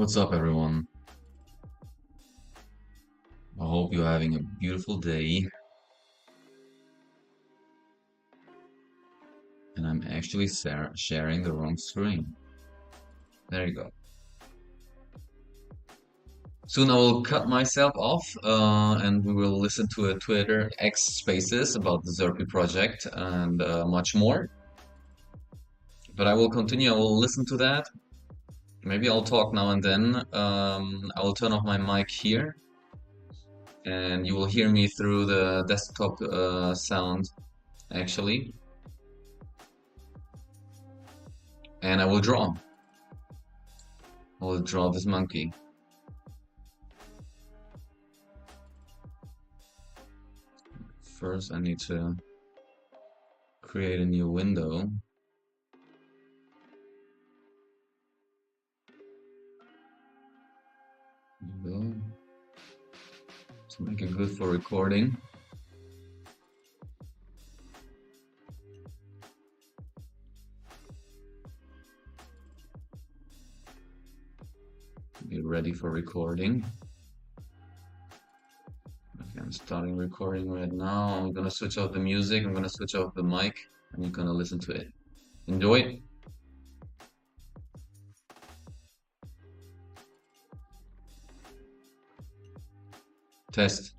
What's up, everyone? I hope you're having a beautiful day. And I'm actually sharing the wrong screen. There you go. Soon I will cut myself off and we will listen to a Twitter X Spaces about the Zerpaay project and much more. But I will continue, I will listen to that. Maybe I'll talk now and then. I will turn off my mic here and you will hear me through the desktop sound actually. And I will draw. I will draw this monkey. First, I need to create a new window. There we go. To make it good for recording. Be ready for recording. Okay, I'm starting recording right now. I'm gonna switch off the music. I'm gonna switch off the mic, and you're gonna listen to it. Enjoy. Test.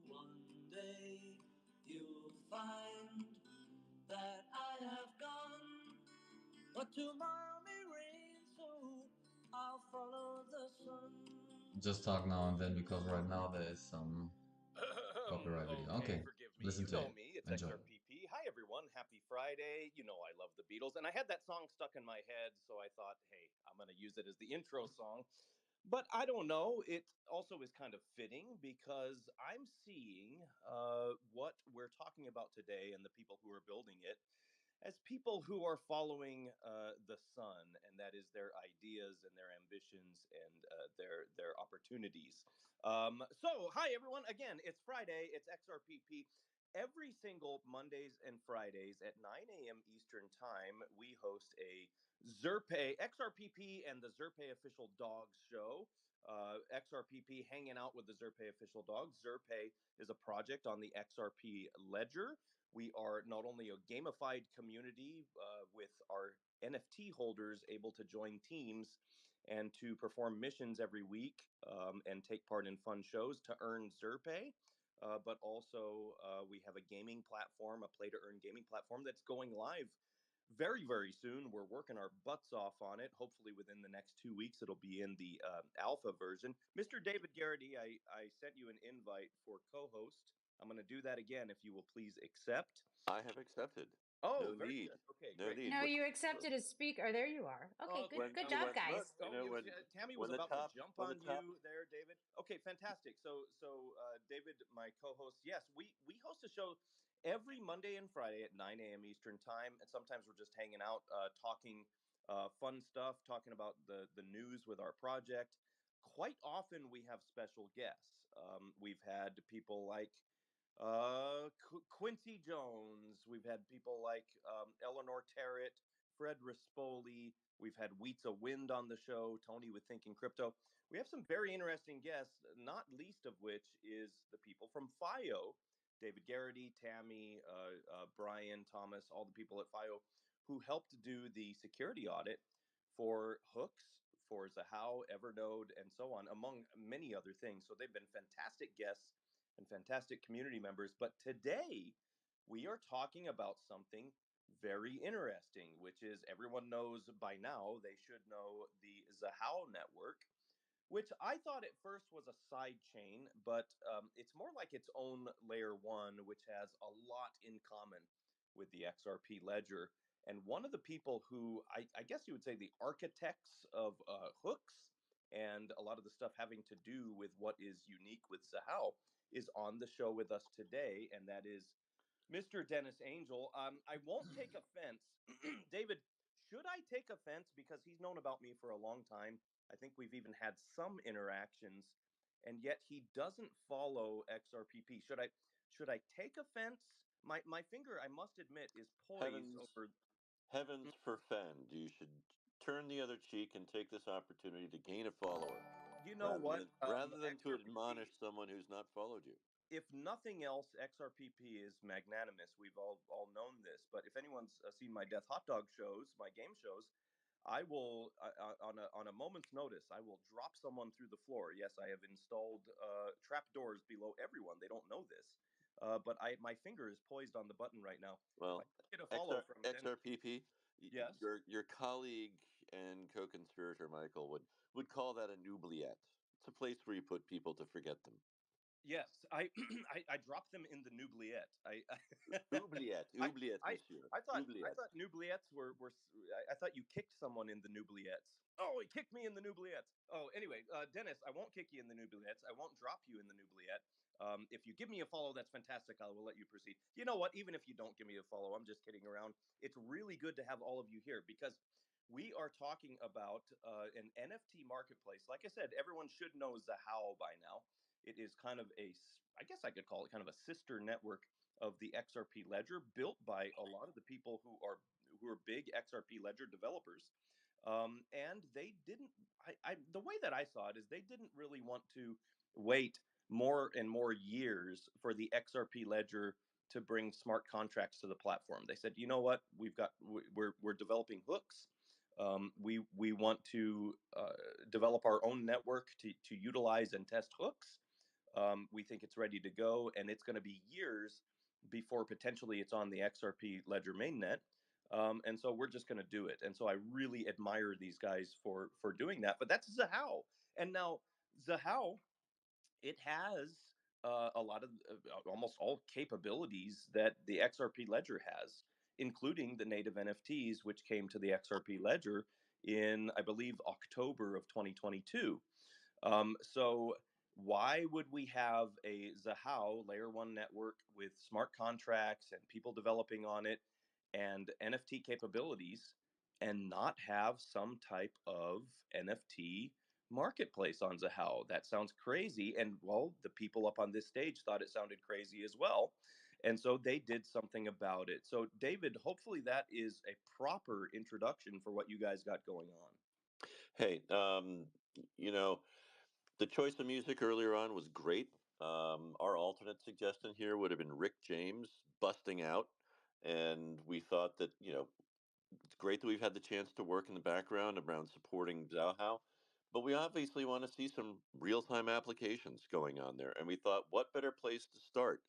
One day you'll find that I have gone, but tomorrow may rain, so I'll follow the sun. Just talk now and then because right now there is some copyright video. Okay, Okay, forgive me. listen You to know it. me. It's Enjoy. XRPP. Hi, everyone. Happy Friday. You know I love the Beatles. And I had that song stuck in my head, so I thought, hey, I'm going to use it as the intro song. But I don't know. It also is kind of fitting because I'm seeing what we're talking about today and the people who are building it as people who are following the sun, and that is their ideas and their ambitions and their opportunities. So, hi everyone. Again, it's Friday. It's XRPP. Every single Mondays and Fridays at 9 a.m. Eastern Time, we host a Zerpaay XRPP and the Zerpaay Official Dogs Show. XRPP hanging out with the Zerpaay Official Dogs. Zerpaay is a project on the XRP Ledger. We are not only a gamified community with our NFT holders able to join teams and to perform missions every week and take part in fun shows to earn Zerpaay. But also, we have a gaming platform, a play to earn gaming platform that's going live very, very soon. We're working our butts off on it. Hopefully, within the next 2 weeks, it'll be in the alpha version. Mr. David Garrity, I sent you an invite for co host. I'm going to do that again if you will please accept. I have accepted. Oh, No very need. good. Okay, No great. need. No, you accepted as speaker. There you are. Okay, good Okay, good When job, look, guys. Tammy was when the about to top jump when the on top you there, David. Okay, fantastic. So, David, my co-host, yes, we host a show every Monday and Friday at 9 a.m. Eastern time, and sometimes we're just hanging out, talking fun stuff, talking about the news with our project. Quite often, we have special guests. We've had people like Quincy Jones. We've had people like Eleanor Terrett, Fred Rispoli. We've had Weetza Wind on the show, Tony with Thinking Crypto. We have some very interesting guests, not least of which is the people from FIO, David Garrity, Tammy, Brian, Thomas, all the people at FIO who helped do the security audit for Hooks, for Zahao, Evernode, and so on, among many other things. So they've been fantastic guests and fantastic community members. But today, we are talking about something very interesting, which is everyone knows by now, they should know the Zahao network. which I thought at first was a side chain, but it's more like its own layer one, which has a lot in common with the XRP ledger. And one of the people who I guess you would say the architects of hooks and a lot of the stuff having to do with what is unique with Zahao is on the show with us today, and that is Mr. Dennis Angel. I won't take offense. David, should I take offense because he's known about me for a long time? I think we've even had some interactions, and yet he doesn't follow XRPP. Should I take offense? My finger, I must admit, is poised Heavens, over. heavens forfend. You should turn the other cheek and take this opportunity to gain a follower, You know what? rather than to admonish XRPP, someone who's not followed you. if nothing else, XRPP is magnanimous. We've all known this. But if anyone's seen my Death Hot Dog shows, my game shows, I will on a moment's notice, I will drop someone through the floor. Yes, I have installed trap doors below everyone. They don't know this, but my finger is poised on the button right now. If I Well, get a follow from Dennis, XRPP, yes, your colleague and co-conspirator Michael would call that a noubliette. It's a place where you put people to forget them. yes, I I dropped them in the noubliette. Oubliette, I oubliette, I monsieur, I oubliette. thought noubliettes were I thought you kicked someone in the noubliettes. Oh, he kicked me in the noubliettes. Oh, anyway, Dennis, I won't kick you in the noubliettes. I won't drop you in the noubliette. If you give me a follow, that's fantastic. I will let you proceed. You know what? Even if you don't give me a follow, I'm just kidding around. It's really good to have all of you here because we are talking about an NFT marketplace. Like I said, everyone should know Zahao by now. It is kind of I guess I could call it kind of a sister network of the XRP ledger, built by a lot of the people who are big XRP ledger developers. And they didn't. The way that I saw it is they didn't really want to wait more and more years for the XRP ledger to bring smart contracts to the platform. They said, you know what, we're developing hooks. We want to develop our own network to utilize and test hooks. We think it's ready to go, and it's going to be years before potentially it's on the XRP Ledger mainnet. And so we're just going to do it. And so I really admire these guys for doing that. But that's Zahao. And now Zahao, it has a lot of almost all capabilities that the XRP Ledger has, including the native NFTs, which came to the XRP Ledger in, I believe, October of 2022. So why would we have a Zahao layer one network with smart contracts and people developing on it and NFT capabilities and not have some type of NFT marketplace on Zahao? That sounds crazy. And well, the people up on this stage thought it sounded crazy as well. And so they did something about it. So, David, hopefully that is a proper introduction for what you guys got going on. Hey, you know, the choice of music earlier on was great. Our alternate suggestion here would have been Rick James busting out, and we thought that it's great that we've had the chance to work in the background around supporting Zauhao, but we obviously want to see some real-time applications going on there, and we thought, what better place to start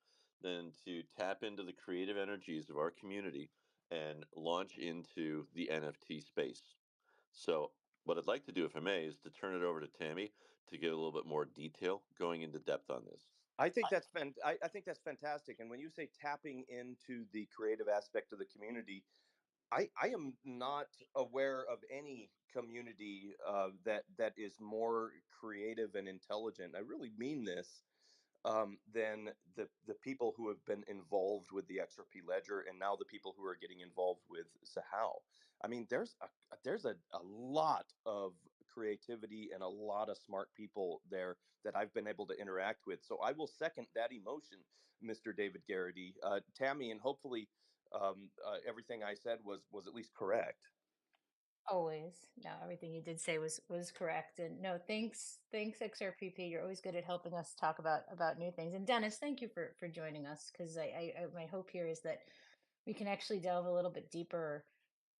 than to tap into the creative energies of our community and launch into the NFT space. So, what I'd like to do, if I may, is to turn it over to Tammy to get a little bit more detail going into depth on this. I think that's fantastic. And when you say tapping into the creative aspect of the community, I am not aware of any community that is more creative and intelligent. I really mean this. Than the people who have been involved with the XRP ledger and now the people who are getting involved with Sahau. I mean, there's a lot of creativity and a lot of smart people there that I've been able to interact with. So I will second that emotion, Mr. David Garrity. Tammy, and hopefully everything I said was at least correct. Always. No, everything you did say was correct. And no, thanks XRPP. You're always good at helping us talk about new things. And Dennis, thank you for joining us because my hope here is that we can actually delve a little bit deeper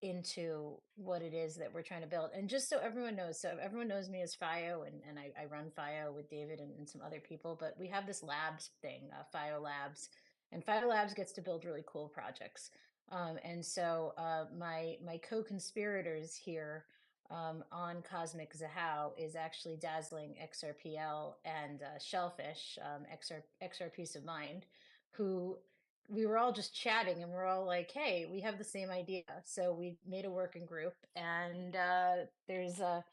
into what it is that we're trying to build. And just so everyone knows me as FIO, and I run FIO with David and some other people, but we have this labs thing, FIO Labs, and FIO Labs gets to build really cool projects. And so my co-conspirators here on Cosmic Zahao is actually Dazzling XRPL and Shellfish, XR Peace of Mind, who we were all just chatting and we're all like, hey, we have the same idea. So we made a working group, and there's a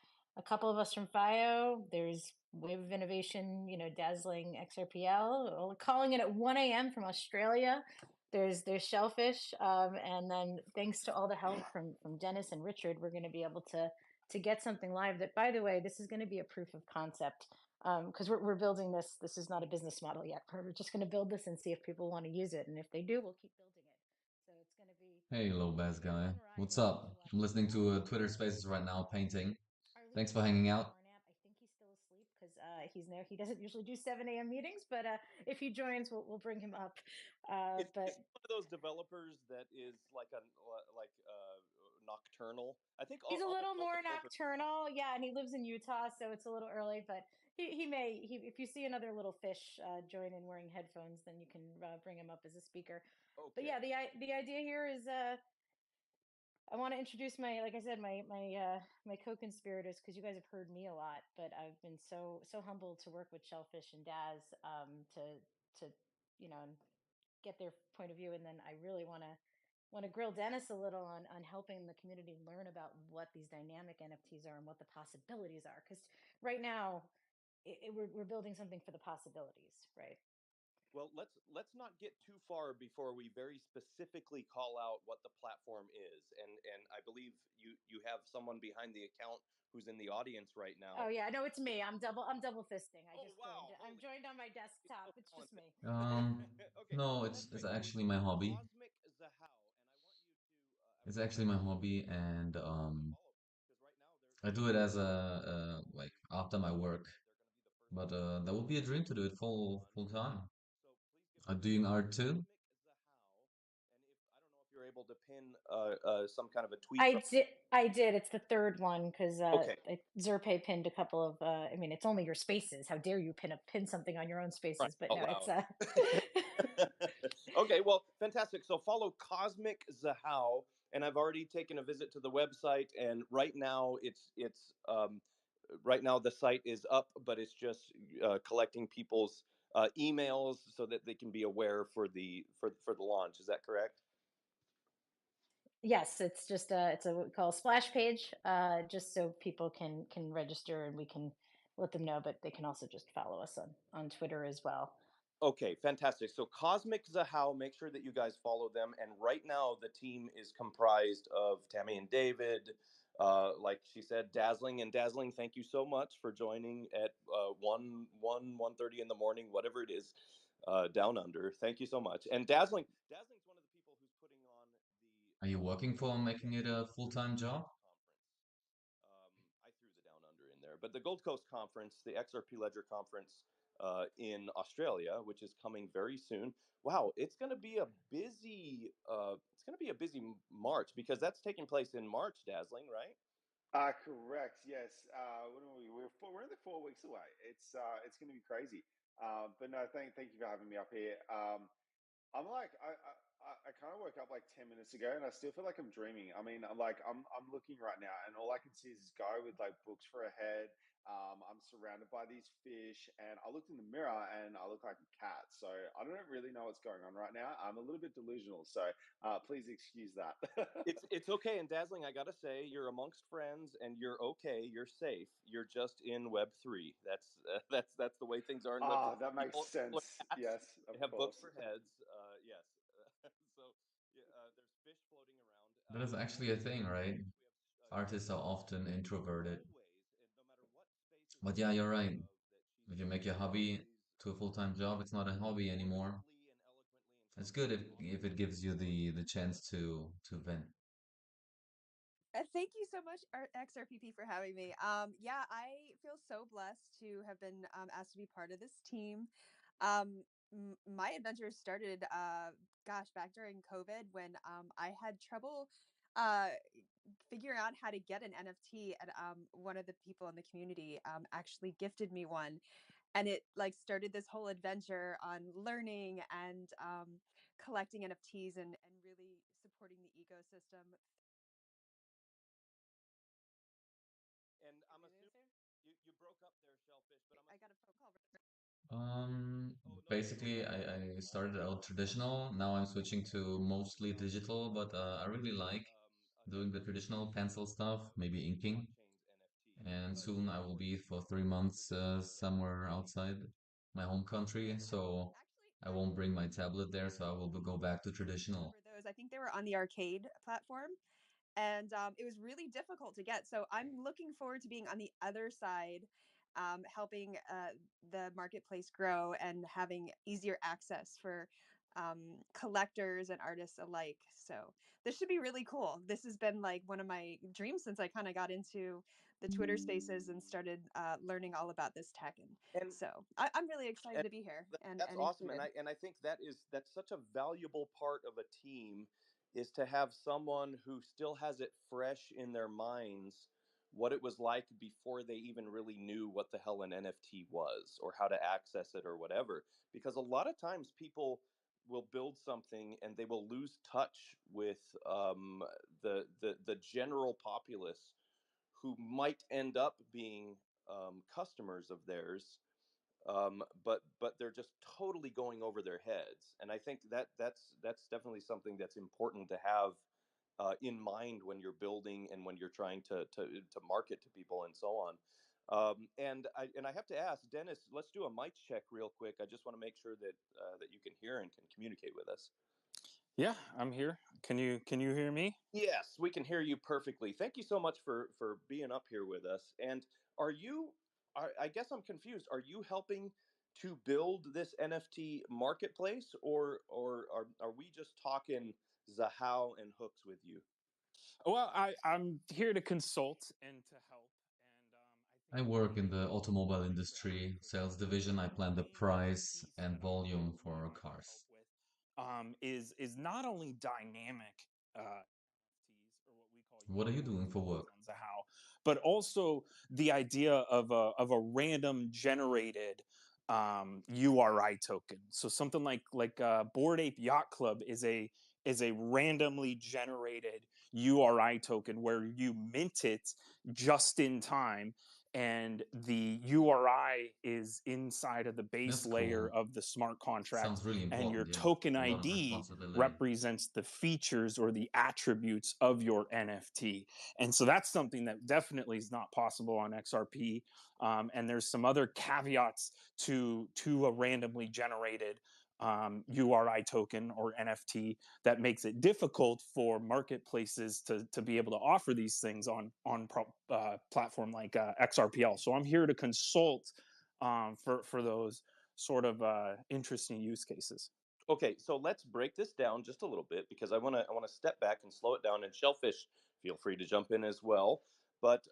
couple of us from FIO. There's Wave of Innovation, Dazzling XRPL, calling it at 1 a.m. from Australia. There's Shellfish, and then thanks to all the help from Dennis and Richard, we're going to be able to get something live. That, by the way, this is going to be a proof of concept, because we're building this. This is not a business model yet. We're just going to build this and see if people want to use it, and if they do, we'll keep building it. So it's going to be Hey, little it's bass going to be a guy. fun ride. What's You'll have to up? watch I'm us. listening to Twitter Our Spaces right now, painting. lead Thanks for engineer hanging is out. Arnab. I think he's still asleep because he doesn't usually do 7 a.m. meetings, but if he joins, we'll bring him up. Is But he one of those developers that is like nocturnal? I think he's a almost little all more developers. nocturnal, yeah, and he lives in Utah, so it's a little early. But if you see another little fish join in wearing headphones, then you can bring him up as a speaker. But Okay. yeah, the idea here is I want to introduce like I said, my co-conspirators, because you guys have heard me a lot, but I've been so humbled to work with Shellfish and Daz, to get their point of view, and then I really want to grill Dennis a little on helping the community learn about what these dynamic NFTs are and what the possibilities are. Because right now, we're building something for the possibilities, right? Well, let's not get too far before we very specifically call out what the platform is. And I believe you have someone behind the account who's in the audience right Oh now. yeah, no, it's me. I'm double fisting. I Oh just joined. wow, I'm holy joined on my he's desktop. so It's just talented. me. Um, Okay, no, that's it's great. So actually it's my hobby. Cosmic Zahao, and I It's want you actually to my give hobby, people and to follow because right now I they're do it as going to be the a first to like know after my work. they're going to be the first to But know that would be a dream to do it on full time. so please give them Doing art too. Cosmic Zahao, and if I don't know if you're able to pin some kind of a tweet I from. did. I did. It's the third one because Okay, Zerpaay pinned a couple of. I mean, it's only your spaces. How dare you pin something on your own right spaces? But out no, it's loud. Okay, well, fantastic. So follow Cosmic Zahao, and I've already taken a visit to the website, and right now the site is up, but it's just collecting people's emails so that they can be aware for the launch. Is that correct? Yes, it's just it's a what we call a splash page, just so people can register and we can let them know. But they can also just follow us on Twitter as well. Okay, fantastic. So Cosmic Zahao, make sure that you guys follow them. And right now, the team is comprised of Tammy and David. Like she said, Dazzling and Dazzling. Thank you so much for joining at 1:30 in the morning, whatever it is, down under. Thank you so much. And Dazzling's one of the people who's putting on Are you working for Gold making it Coast a full-time job? Conference. I threw the down under in there, but the Gold Coast Conference, the XRP Ledger Conference in Australia, which is coming very soon. Wow, it's going to be a busy March because that's taking place in March. Dazzling, right? Correct. Yes. When are we? We're only 4 weeks away. It's going to be crazy. But no, thank you for having me up here. I'm like I kind of woke up like 10 minutes ago, and I still feel like I'm dreaming. I mean, I'm looking right now, and all I can see is this guy with like books for a head. I'm surrounded by these fish, and I looked in the mirror, and I look like a cat. So I don't really know what's going on right now. I'm a little bit delusional, so please excuse that. It's okay. And Dazzling, I gotta say, you're amongst friends, and you're okay. You're safe. You're just in Web 3. That's the way things are in Web 3. That makes People sense. are cats. Yes, of They have books course. for heads. Yes. So yeah, there's fish floating around. That is Right now actually a in the thing, right? audience, we have Artists are Shellfish, often who introverted. always, and no matter what spaces But that yeah, she's you're a right. part of, that she's If you make your hobby always to a full-time job, it's not a hobby anymore. forcefully and eloquently and It's good confidently if it talking gives you about the chance to vent. Thank you so much, XRPP, for having me. Yeah, I feel so blessed to have been asked to be part of this team. My adventure started, gosh, back during COVID when I had trouble uh, figuring out how to get an NFT, and one of the people in the community actually gifted me one, and it like started this whole adventure on learning and collecting NFTs and really supporting the ecosystem broke up there, Shellfish, but I'm I got a phone call. no, you were Basically, I started out traditional. Now I'm switching to mostly digital, but I really like doing the traditional pencil stuff, maybe inking. blockchain's NFT. And But soon I will be for 3 months somewhere outside my home country, so I won't bring my tablet there, so I will go back to traditional. Remember those? I think they were on the arcade platform, and it was really difficult to get. So I'm looking forward to being on the other side, helping the marketplace grow and having easier access for collectors and artists alike. So this should be really cool. This has been like one of my dreams since I kind of got into the Twitter Spaces and started learning all about this tech. And and so I'm really excited and to be here that's and awesome, included. and I think that's such a valuable part of a team, is to have someone who still has it fresh in their minds what it was like before they even really knew what the hell an NFT was or how to access it or whatever. Because a lot of times people will build something and they will lose touch with the general populace who might end up being customers of theirs, but they're just totally going over their heads. And I think that's definitely something that's important to have in mind when you're building and when you're trying to market to people and so on. And I have to ask Dennis, let's do a mic check real quick. I just want to make sure that that you can hear and can communicate with us. Yeah, I'm here. Can you hear me? Yes, we can hear you perfectly. Thank you so much for being up here with us. And are you? I guess I'm confused. Are you helping to build this NFT marketplace, or are we just talking Zahao and hooks with you? Well, I'm here to consult and to help, and I think I one work of in the the things that automobile we're extra industry, happy for, sales so division. I the plan the main price piece that and I'm volume hoping that for I can help cars. with is not only dynamic NFTs, or what we call What are you unicorn doing for tokens work? on Zahao, but also the idea of a random generated URI token. So something like Board Ape Yacht Club is a randomly generated URI token where you mint it just in time, and the URI is inside of the base That's layer cool. of the smart contract, Sounds really and your important, yeah. token A lot of ID responsibility. represents the features or the attributes of your NFT. And so that's something that definitely is not possible on XRP. And there's some other caveats to a randomly generated URI token or NFT that makes it difficult for marketplaces to be able to offer these things on platform like XRPL. So I'm here to consult for those sort of interesting use cases. Okay, so let's break this down just a little bit because I want to step back and slow it down. And Shellfish, feel free to jump in as well. But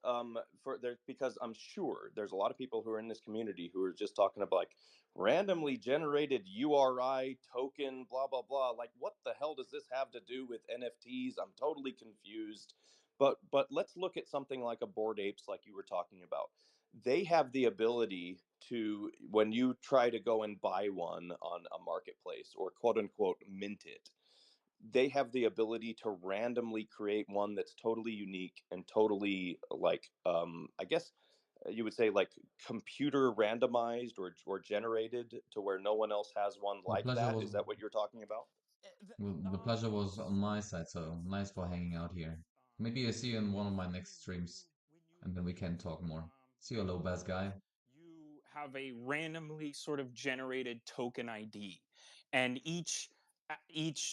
for there, because I'm sure there's a lot of people who are in this community who are just talking about like randomly generated URI token, blah blah blah. Like, what the hell does this have to do with NFTs? I'm totally confused. But let's look at something like a Bored Apes, like you were talking about. They have the ability to, when you try to go and buy one on a marketplace or quote unquote mint it, they have the ability to randomly create one that's totally unique and totally like I guess you would say like computer randomized or generated to where no one else has one The like pleasure that. was Is that what you're talking about? the pleasure was on So my side, so nice for hanging out NFTs, here. Maybe I see you in one of my basically next when streams, you and then we can mint talk more. See you, one low of bass those, guy. you have a randomly sort of generated token ID, and each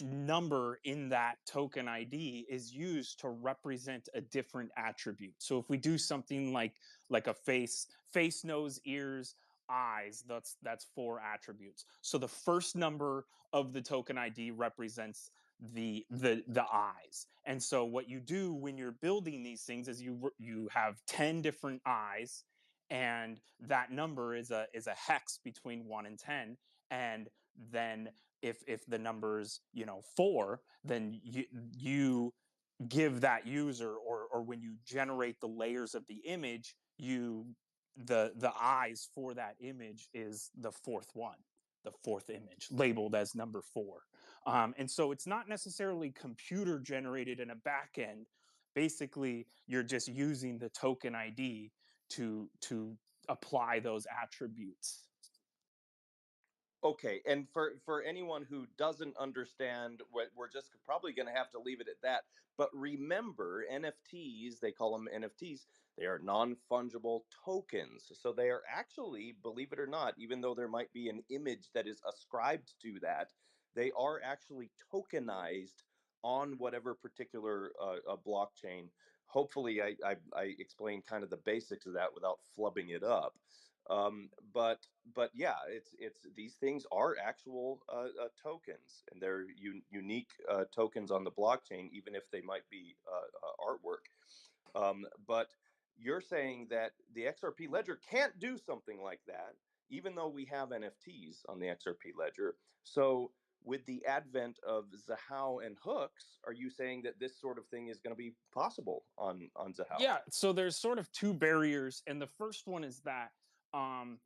number in that token ID is used to represent a different attribute. So if we do something like a face, nose, ears, eyes, that's four attributes. So the first number of the token ID represents the eyes. And so what you do when you're building these things is you have 10 different eyes, and that number is a hex between 1 and 10. And then if the number's 4, then you give that user, or when you generate the layers of the image, the eyes for that image is the fourth image labeled as number 4. And so it's not necessarily computer generated in a back end. Basically, you're just using the token ID to apply those attributes. Okay, and for anyone who doesn't understand, we're just probably going to have to leave it at that. But remember, NFTs, they call them NFTs, they are non-fungible tokens. So they are actually, believe it or not, even though there might be an image that is ascribed to that, they are actually tokenized on whatever particular blockchain. Hopefully, I explained kind of the basics of that without flubbing it up. But yeah, it's these things are actual tokens, and they're unique tokens on the blockchain, even if they might be artwork. But you're saying that the XRP ledger can't do something like that, even though we have NFTs on the XRP ledger. So with the advent of Zerpaay and hooks, are you saying that this sort of thing is going to be possible on Zerpaay? Yeah, so there's sort of two barriers, and the first one is that um,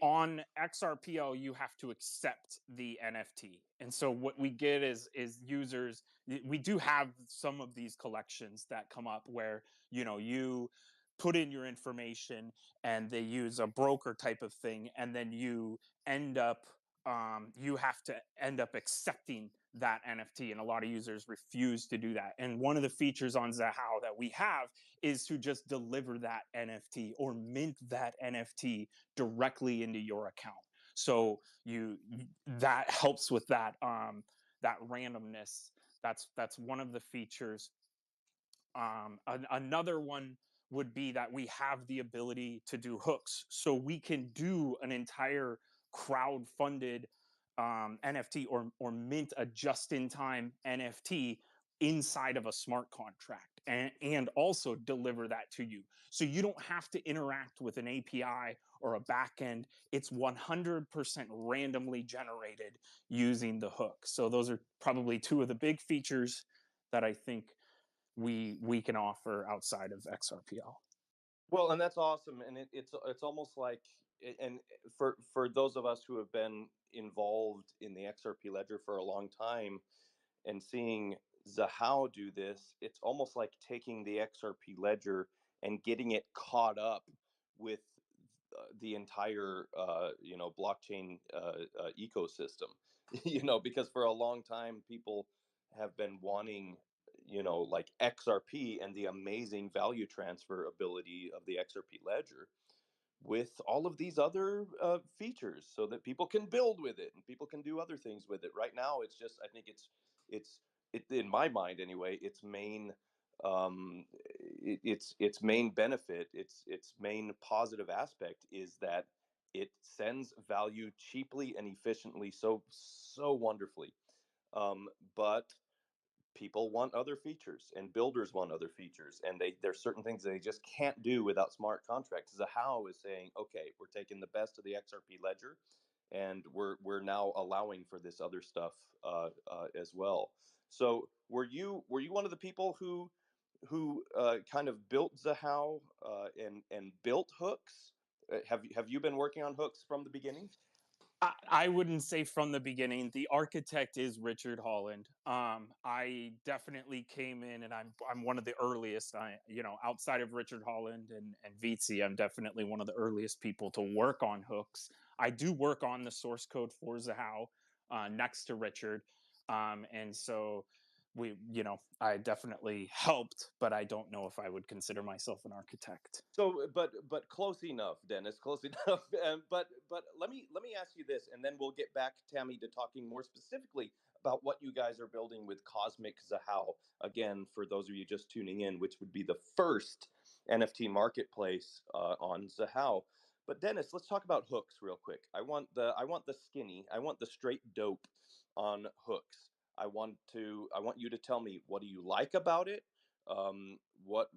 on XRPL you have to accept the NFT, and so what we get is users. We do have some of these collections that come up where you put in your information and they use a broker type of thing, and then you end up you have to end up accepting that NFT, and a lot of users refuse to do that. And one of the features on Zerpaay that we have is to just deliver that NFT or mint that NFT directly into your account. So that helps with that that randomness. That's one of the features. Another one would be that we have the ability to do hooks, so we can do an entire crowd-funded NFT or mint a just-in-time NFT inside of a smart contract, and also deliver that to you. So you don't have to interact with an API or a backend. It's 100% randomly generated using the hook. So those are probably two of the big features that I think we can offer outside of XRPL. Well, and that's awesome, and it's almost like, and for those of us who have been involved in the XRP ledger for a long time and seeing Zerpaay do this, it's almost like taking the XRP ledger and getting it caught up with the entire blockchain ecosystem. Because for a long time people have been wanting like XRP and the amazing value transfer ability of the XRP ledger with all of these other features, so that people can build with it and people can do other things with it. Right now, it's just, I think it's in my mind anyway, its main um, its main benefit, its main positive aspect is that it sends value cheaply and efficiently, so wonderfully. But people want other features and builders want other features, and there's certain things they just can't do without smart contracts. Zerpaay is saying, okay, we're taking the best of the XRP ledger and we're now allowing for this other stuff as well. So were you one of the people who kind of built Zerpaay and built hooks? Have you been working on hooks from the beginning? I wouldn't say from the beginning. The architect is Richard Holland. I definitely came in, and I'm one of the earliest. Outside of Richard Holland and Vitzi, I'm definitely one of the earliest people to work on hooks. I do work on the source code for Zerpaay next to Richard, and so I definitely helped, but I don't know if I would consider myself an architect. So, but close enough, Dennis. Close enough. But let me ask you this, and then we'll get back, Tammy, to talking more specifically about what you guys are building with Cosmic Zerpaay. Again, for those of you just tuning in, which would be the first NFT marketplace on Zerpaay. But Dennis, let's talk about hooks real quick. I want the skinny. I want the straight dope on hooks. I want you to tell me, what do you like about it? What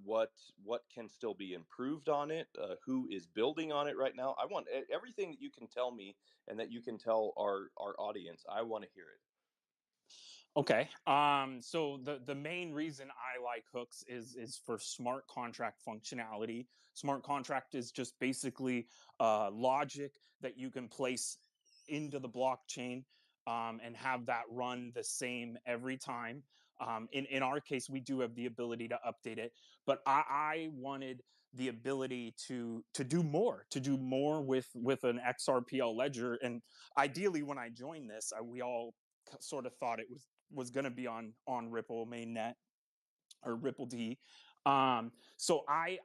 can still be improved on it? Who is building on it right now? I want everything that you can tell me and that you can tell our audience. I want to hear it. Okay. So the main reason I like hooks is for smart contract functionality. Smart contract is just basically logic that you can place into the blockchain and have that run the same every time. In our case, we do have the ability to update it, but I wanted the ability to do more, with an XRPL ledger. And ideally, when I joined this, we all sort of thought it was going to be on Ripple mainnet or Ripple D. So I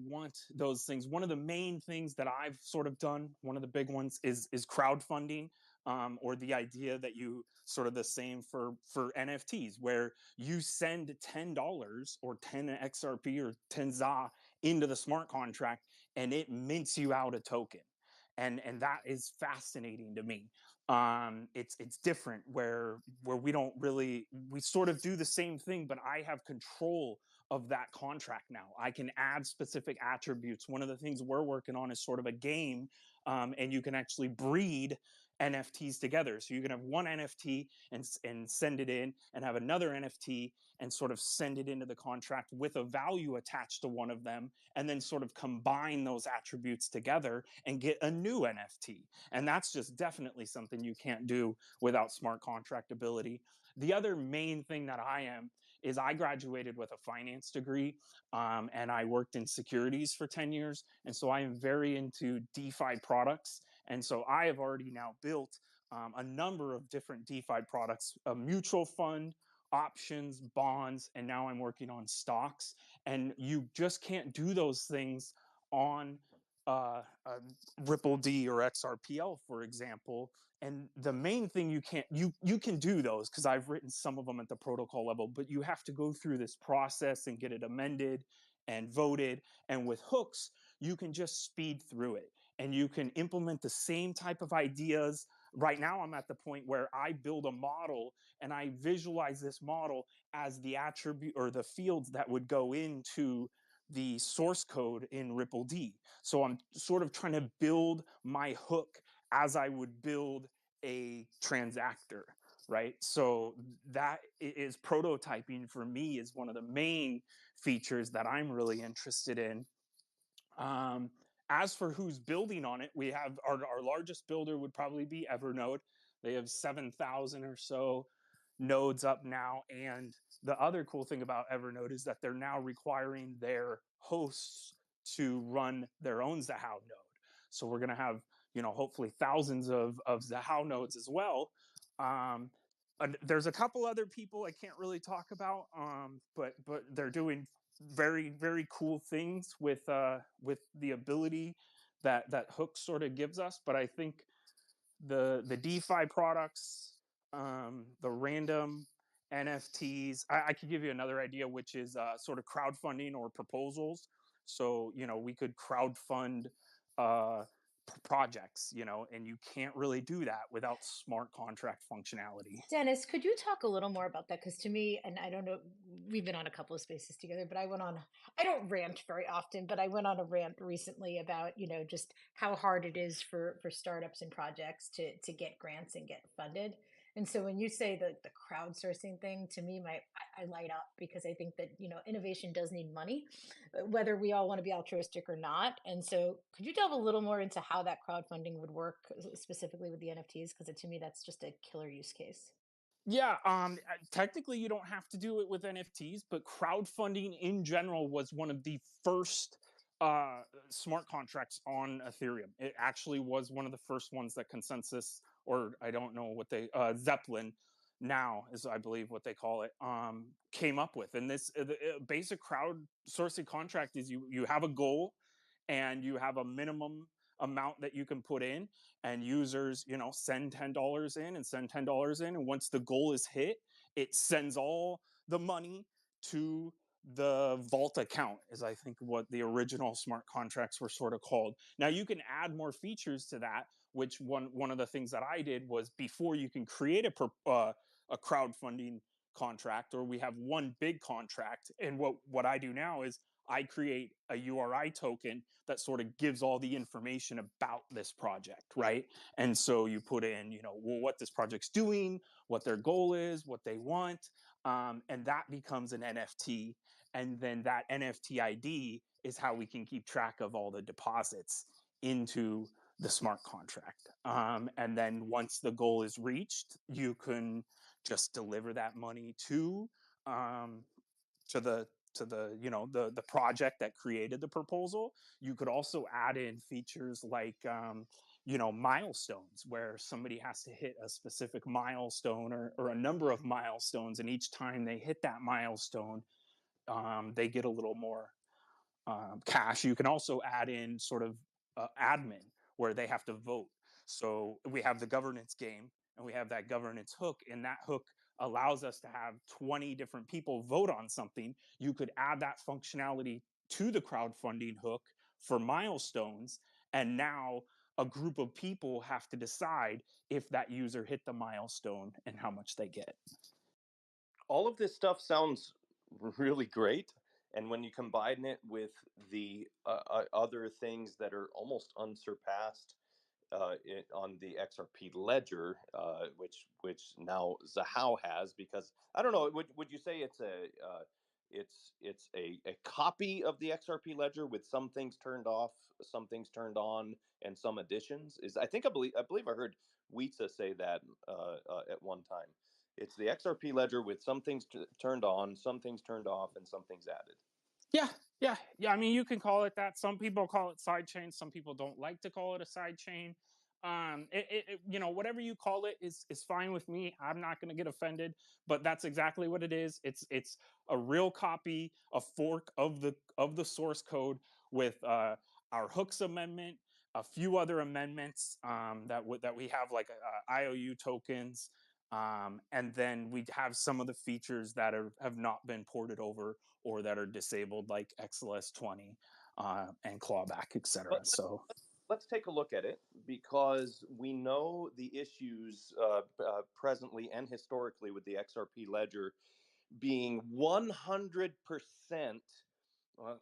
want those things. One of the main things that I've sort of done, one of the big ones, is crowdfunding, or the idea that you sort of the same for NFTs, where you send $10 or 10 XRP or 10 ZA into the smart contract, and it mints you out a token. And that is fascinating to me. It's different where we don't really, we sort of do the same thing, but I have control of that contract now. I can add specific attributes. One of the things we're working on is sort of a game, and you can actually breed NFTs together. So you can have one NFT and send it in, and have another NFT and sort of send it into the contract with a value attached to one of them, and then sort of combine those attributes together and get a new NFT. And that's just definitely something you can't do without smart contract ability. The other main thing that is I graduated with a finance degree, and I worked in securities for 10 years. And so I am very into DeFi products. And so I have already now built a number of different DeFi products, a mutual fund, options, bonds, and now I'm working on stocks. And you just can't do those things on Ripple D or XRPL, for example. And the main thing you can't, you can do those because I've written some of them at the protocol level, but you have to go through this process and get it amended and voted. And with hooks, you can just speed through it, and you can implement the same type of ideas. Right now, I'm at the point where I build a model and I visualize this model as the attribute or the fields that would go into the source code in Ripple D. So I'm sort of trying to build my hook as I would build a transactor, right? So that is prototyping for me is one of the main features that I'm really interested in. Um, as for who's building on it, we have our largest builder would probably be Evernote. They have 7,000 or so nodes up now. And the other cool thing about Evernote is that they're now requiring their hosts to run their own Zahao node. So we're going to have, hopefully thousands of Zahao nodes as well. And there's a couple other people I can't really talk about, but they're doing very, very cool things with the ability that Hook sort of gives us. But I think the DeFi products, the random NFTs. I could give you another idea, which is sort of crowdfunding or proposals. So we could crowdfund uh, projects, and you can't really do that without smart contract functionality. Dennis, could you talk a little more about that? Because to me, and I don't know, we've been on a couple of spaces together, but I don't rant very often, but I went on a rant recently about, just how hard it is for startups and projects to get grants and get funded. And so when you say the crowdsourcing thing, to me, I light up because I think that, innovation does need money, whether we all want to be altruistic or not. And so could you delve a little more into how that crowdfunding would work specifically with the NFTs? Because to me, that's just a killer use case. Yeah, technically you don't have to do it with NFTs, but crowdfunding in general was one of the first smart contracts on Ethereum. It actually was one of the first ones that Consensus, or I don't know what Zeppelin now is, I believe what they call it, came up with. And this the basic crowdsourcing contract is you have a goal and you have a minimum amount that you can put in, and users send $10 in and send $10 in, and once the goal is hit, it sends all the money to the vault account, is I think what the original smart contracts were sort of called. Now you can add more features to that, which one of the things that I did was, before you can create a crowdfunding contract, or we have one big contract, and what I do now is I create a URI token that sort of gives all the information about this project, right? And so you put in, what this project's doing, what their goal is, what they want, and that becomes an NFT. And then that NFT ID is how we can keep track of all the deposits into the smart contract. And then once the goal is reached, you can just deliver that money to the the project that created the proposal. You could also add in features like milestones, where somebody has to hit a specific milestone or a number of milestones, and each time they hit that milestone, they get a little more cash. You can also add in sort of admin, where they have to vote. So we have the governance game and we have that governance hook, and that hook allows us to have 20 different people vote on something. You could add that functionality to the crowdfunding hook for milestones, and now a group of people have to decide if that user hit the milestone and how much they get. All of this stuff sounds really great. And when you combine it with the other things that are almost unsurpassed on the XRP ledger, which now Zahao has, because I don't know, would you say it's a copy of the XRP ledger with some things turned off, some things turned on, and some additions? I believe I heard Witsa say that at one time. It's the XRP ledger with some things turned on, some things turned off, and some things added. Yeah. I mean, you can call it that. Some people call it sidechain. Some people don't like to call it a sidechain. Whatever you call it is fine with me. I'm not going to get offended, but that's exactly what it is. It's a real copy, a fork of the source code with our hooks amendment, a few other amendments that we have, like IOU tokens. And then we have some of the features that have not been ported over or that are disabled, like XLS20 and clawback, etc. But So let's take a look at it, because we know the issues presently and historically with the XRP ledger being 100%,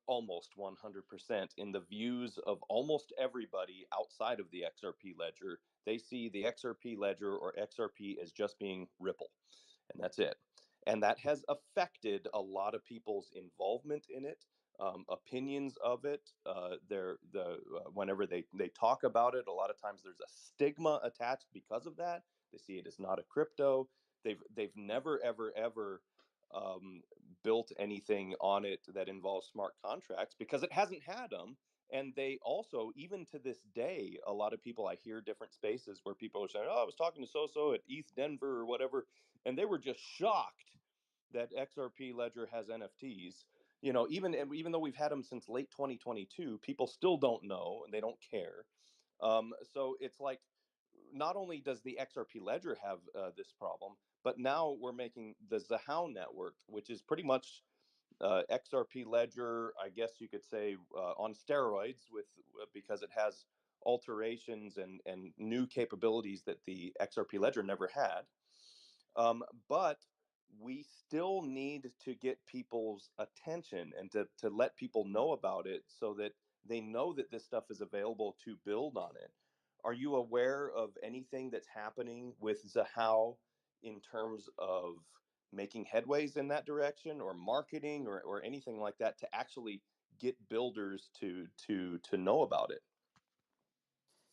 almost 100% in the views of almost everybody outside of the XRP ledger. They see the XRP ledger or XRP as just being Ripple, and that's it. And that has affected a lot of people's involvement in it, opinions of it. Whenever they talk about it, a lot of times there's a stigma attached because of that. They see it as not a crypto. They've never ever built anything on it that involves smart contracts because it hasn't had them. And they also, even to this day, a lot of people, I hear different spaces where people are saying, "Oh, I was talking to so at ETH Denver or whatever," and they were just shocked that XRP Ledger has NFTs. Even though we've had them since late 2022, people still don't know and they don't care. So it's like, not only does the XRP Ledger have this problem, but now we're making the Zahao network, which is pretty much XRP Ledger, I guess you could say, on steroids, because it has alterations and new capabilities that the XRP Ledger never had. But we still need to get people's attention and to let people know about it so that they know that this stuff is available to build on it. Are you aware of anything that's happening with Zahao in terms of making headways in that direction, or marketing, or anything like that, to actually get builders to know about it?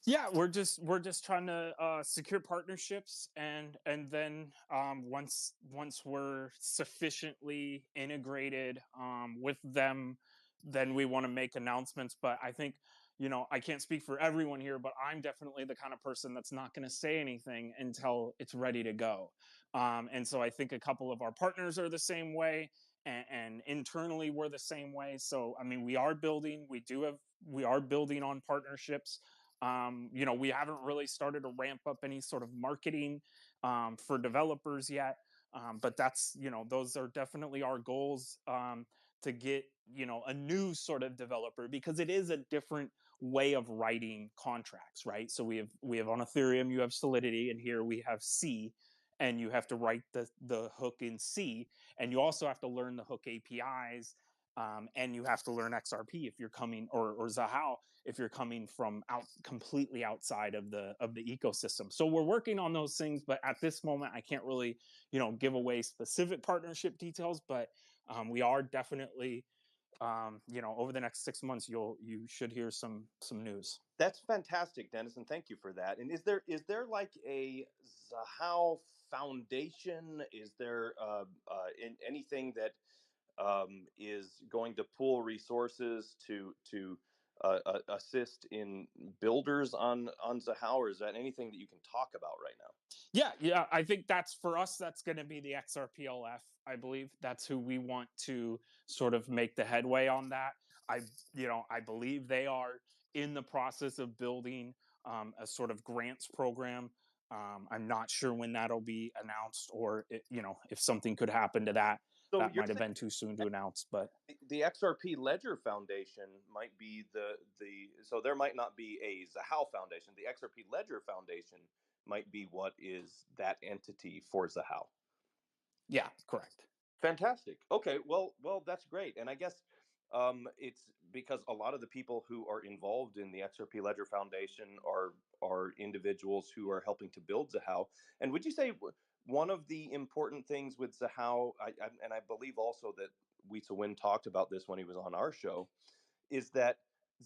yeah, we're just trying to secure partnerships, and then once we're sufficiently integrated with them, then we want to make announcements. But I think, I can't speak for everyone here, but I'm definitely the kind of person that's not going to say anything until it's ready to go. And so I think a couple of our partners are the same way, and internally we're the same way. So I mean, we are building on partnerships. We haven't really started to ramp up any sort of marketing for developers yet. But those are definitely our goals, to get, a new sort of developer, because it is a different way of writing contracts, right? So we have on Ethereum, you have Solidity, and here we have C, and you have to write the hook in C, and you also have to learn the hook APIs. And you have to learn XRP if you're coming, or Zahao if you're coming from completely outside of the ecosystem. So we're working on those things, but at this moment, I can't really, give away specific partnership details. But we are definitely, over the next 6 months, you should hear some news. That's fantastic, Dennis, and thank you for that. And is there like a Zahao Foundation? Is there anything that is going to pool resources to assist in builders on Zahao, or is that anything that you can talk about right now? Yeah. I think that's for us. That's going to be the XRPLF. I believe that's who we want to sort of make the headway on that. I believe they are in the process of building a sort of grants program. I'm not sure when that'll be announced, or if something could happen to that. So That you're might have saying been too soon to announce, but the XRP Ledger Foundation might be the so there might not be a Zahao Foundation. The XRP Ledger Foundation might be what is that entity for Zahao. yeah, correct. Fantastic. Okay, well, that's great. And I guess it's because a lot of the people who are involved in the XRP Ledger Foundation are individuals who are helping to build Zahao. And would you say one of the important things with Zahao, and I believe also that Weitza Win talked about this when he was on our show, is that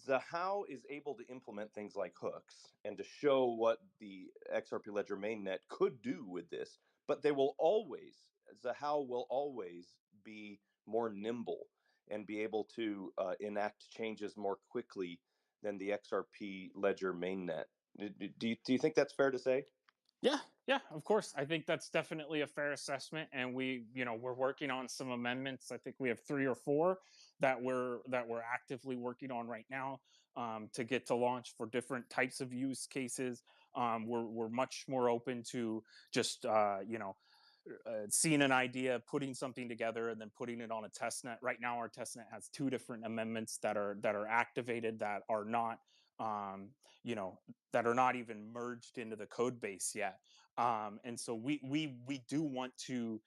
Zahao is able to implement things like hooks and to show what the XRP Ledger mainnet could do with this, but Zahao will always be more nimble and be able to enact changes more quickly than the XRP Ledger mainnet. Do you think that's fair to say? Yeah, of course. I think that's definitely a fair assessment, and we're working on some amendments. I think we have 3 or 4 that we're actively working on right now to get to launch for different types of use cases. We're much more open to just seeing an idea, putting something together, and then putting it on a test net. Right now, our test net has 2 different amendments that are activated that are not, um, you know, that are not even merged into the code base yet. And so we do want to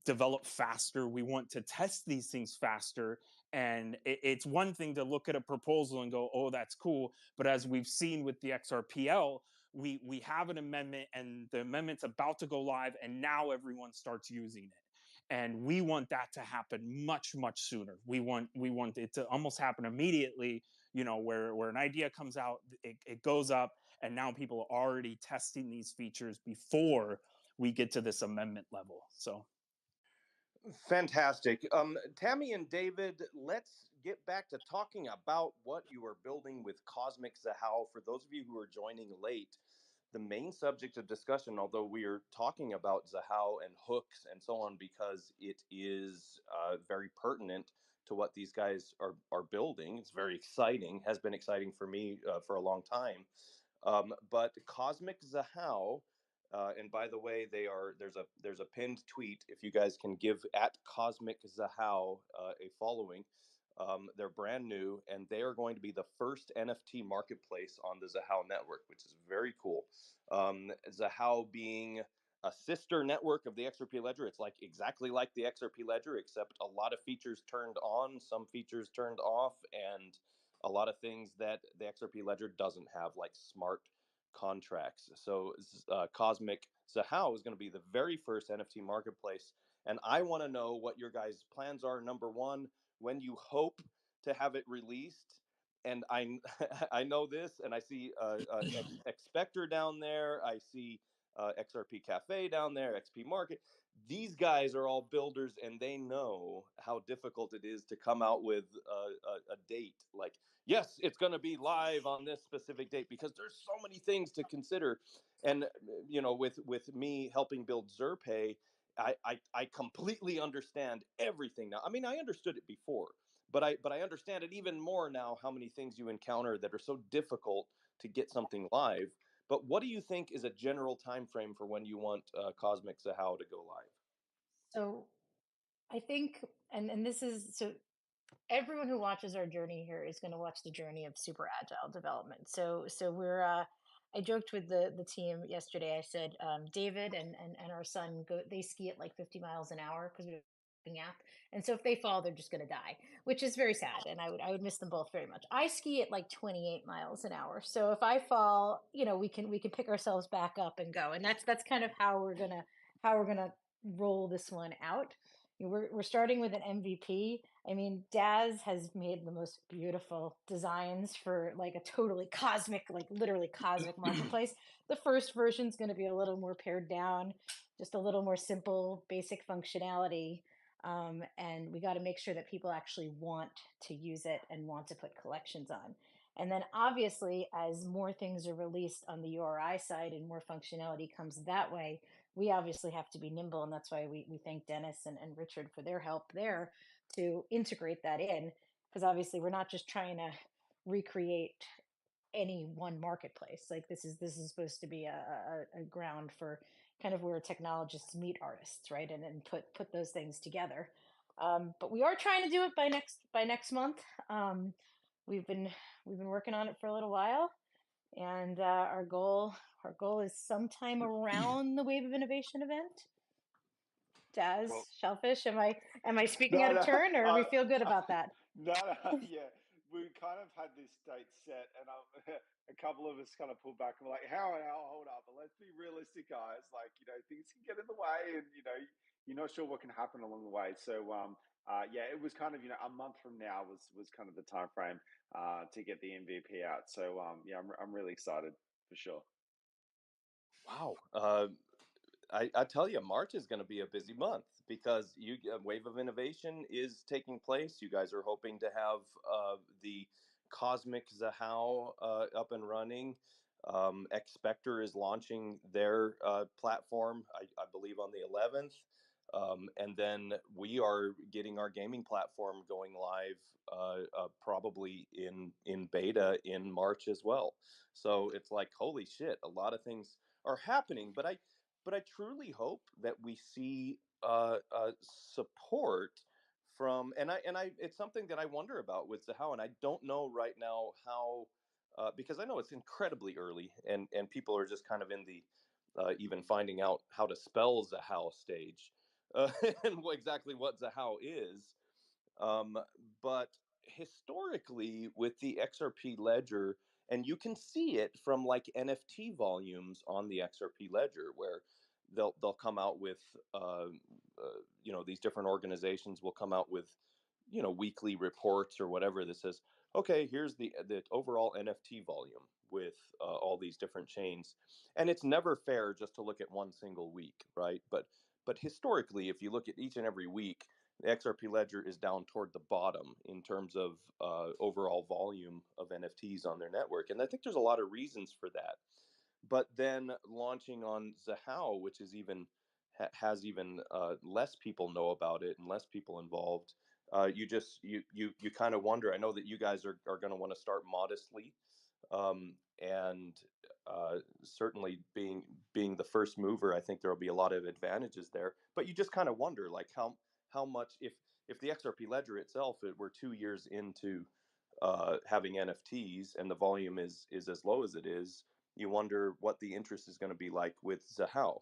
develop faster. We want to test these things faster. And it's one thing to look at a proposal and go, "Oh, that's cool." But as we've seen with the XRPL, we have an amendment, and the amendment's about to go live, and now everyone starts using it. And we want that to happen much sooner. We want it to almost happen immediately, where an idea comes out, it goes up, and now people are already testing these features before we get to this amendment level. So Fantastic. Tammy and David, let's get back to talking about what you are building with Cosmic Zahao. For those of you who are joining late, the main subject of discussion, although we are talking about Zahao and hooks and so on, because it is very pertinent to what these guys are building. It's very exciting, has been exciting for me for a long time. But Cosmic Zahao, and by the way, there's a pinned tweet. If you guys can give at Cosmic Zahao a following, they're brand new, and they are going to be the first NFT marketplace on the Zahao network, which is very cool. Zahao being a sister network of the XRP Ledger, it's like exactly like the XRP Ledger, except a lot of features turned on, some features turned off, and a lot of things that the XRP Ledger doesn't have, like smart contracts. So Cosmic Zahao is going to be the very first NFT marketplace. And I want to know what your guys' plans are. Number one, when you hope to have it released. And I I know this, and I see Expector down there. I see XRP Cafe down there, XP Market. These guys are all builders, and they know how difficult it is to come out with a date. Like, yes, it's going to be live on this specific date, because there's so many things to consider. And with me helping build Zerpaay, I completely understand everything now. I mean, I understood it before, but I understand it even more now, how many things you encounter that are so difficult to get something live. But what do you think is a general time frame for when you want Cosmic Zahao to go live? So I think, and this is so everyone who watches our journey here is going to watch the journey of super agile development. So we're I joked with the team yesterday. I said David and our son go, they ski at like 50 miles an hour because we're a app, and so if they fall they're just going to die, which is very sad, and I would miss them both very much. I ski at like 28 miles an hour, so if I fall, we can pick ourselves back up and go, and that's kind of how we're gonna roll this one out. We're starting with an MVP. I mean, Daz has made the most beautiful designs for like a totally cosmic, like literally cosmic marketplace. The first version is going to be a little more pared down, just a little more simple, basic functionality. And we got to make sure that people actually want to use it and want to put collections on. And then obviously, as more things are released on the URI side and more functionality comes that way, we obviously have to be nimble. And that's why we thank Dennis and Richard for their help there to integrate that in. Because obviously, we're not just trying to recreate any one marketplace. Like this is supposed to be a ground for kind of where technologists meet artists, right? And put those things together. But we are trying to do it by next month. We've been we've been working on it for a little while, and our goal is sometime around the Wave of Innovation event. Well, Daz, Shellfish, am I speaking no, out no, of turn, or we feel good about that? no, no, yeah. We kind of had this date set, and a couple of us kind of pulled back and were like, "How? Hold up, but let's be realistic, guys. Like, things can get in the way, and you're not sure what can happen along the way." So, yeah, it was kind of a month from now was kind of the time frame to get the MVP out. So, yeah, I'm really excited for sure. Wow. I tell you, March is going to be a busy month because Wave of Innovation is taking place. You guys are hoping to have the Cosmic Zahao up and running. Expector is launching their platform, I believe, on the 11th. And then we are getting our gaming platform going live probably in beta in March as well. So it's like, holy shit, a lot of things are happening. But I truly hope that we see support from, and I it's something that I wonder about with Zahao, and I don't know right now how, because I know it's incredibly early, and people are just kind of in the even finding out how to spell Zahao stage, and exactly what Zahao is. Um, but historically, with the XRP ledger, and you can see it from like NFT volumes on the XRP ledger, where they'll come out with these different organizations will come out with weekly reports or whatever that says, okay, here's the overall NFT volume with all these different chains, and it's never fair just to look at one single week, right? But historically, if you look at each and every week, the XRP ledger is down toward the bottom in terms of overall volume of NFTs on their network. And I think there's a lot of reasons for that. But then launching on Zahao, which is has even less people know about it and less people involved, you kind of wonder. I know that you guys are going to want to start modestly, and certainly being the first mover, I think there will be a lot of advantages there. But you just kind of wonder, like how much, if the XRP ledger itself, we're 2 years into having NFTs and the volume is as low as it is, you wonder what the interest is going to be like with Zahao.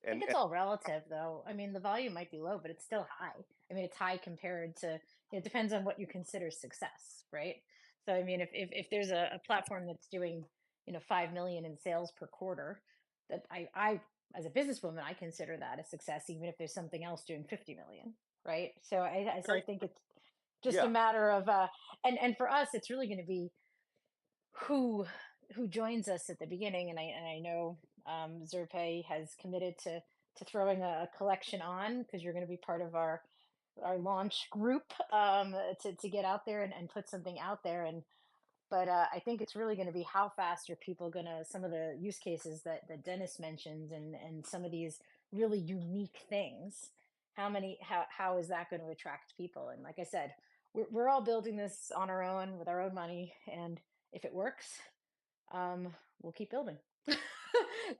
I think And, it's all relative, though. I mean, the volume might be low, but it's still high. I mean, it's high compared to, it depends on what you consider success, right? So, I mean, if there's a platform that's doing, 5 million in sales per quarter, that as a businesswoman, I consider that a success, even if there's something else doing 50 million, right? So I think it's just a yeah, matter of, and for us, it's really going to be who who joins us at the beginning. And I know Zerpaay has committed to throwing a collection on, because you're going to be part of our launch group, to get out there and put something out there. And but I think it's really going to be how fast are people going to, some of the use cases that Dennis mentioned, and some of these really unique things. How is that going to attract people? And like I said, we're all building this on our own with our own money, and if it works, we'll keep building.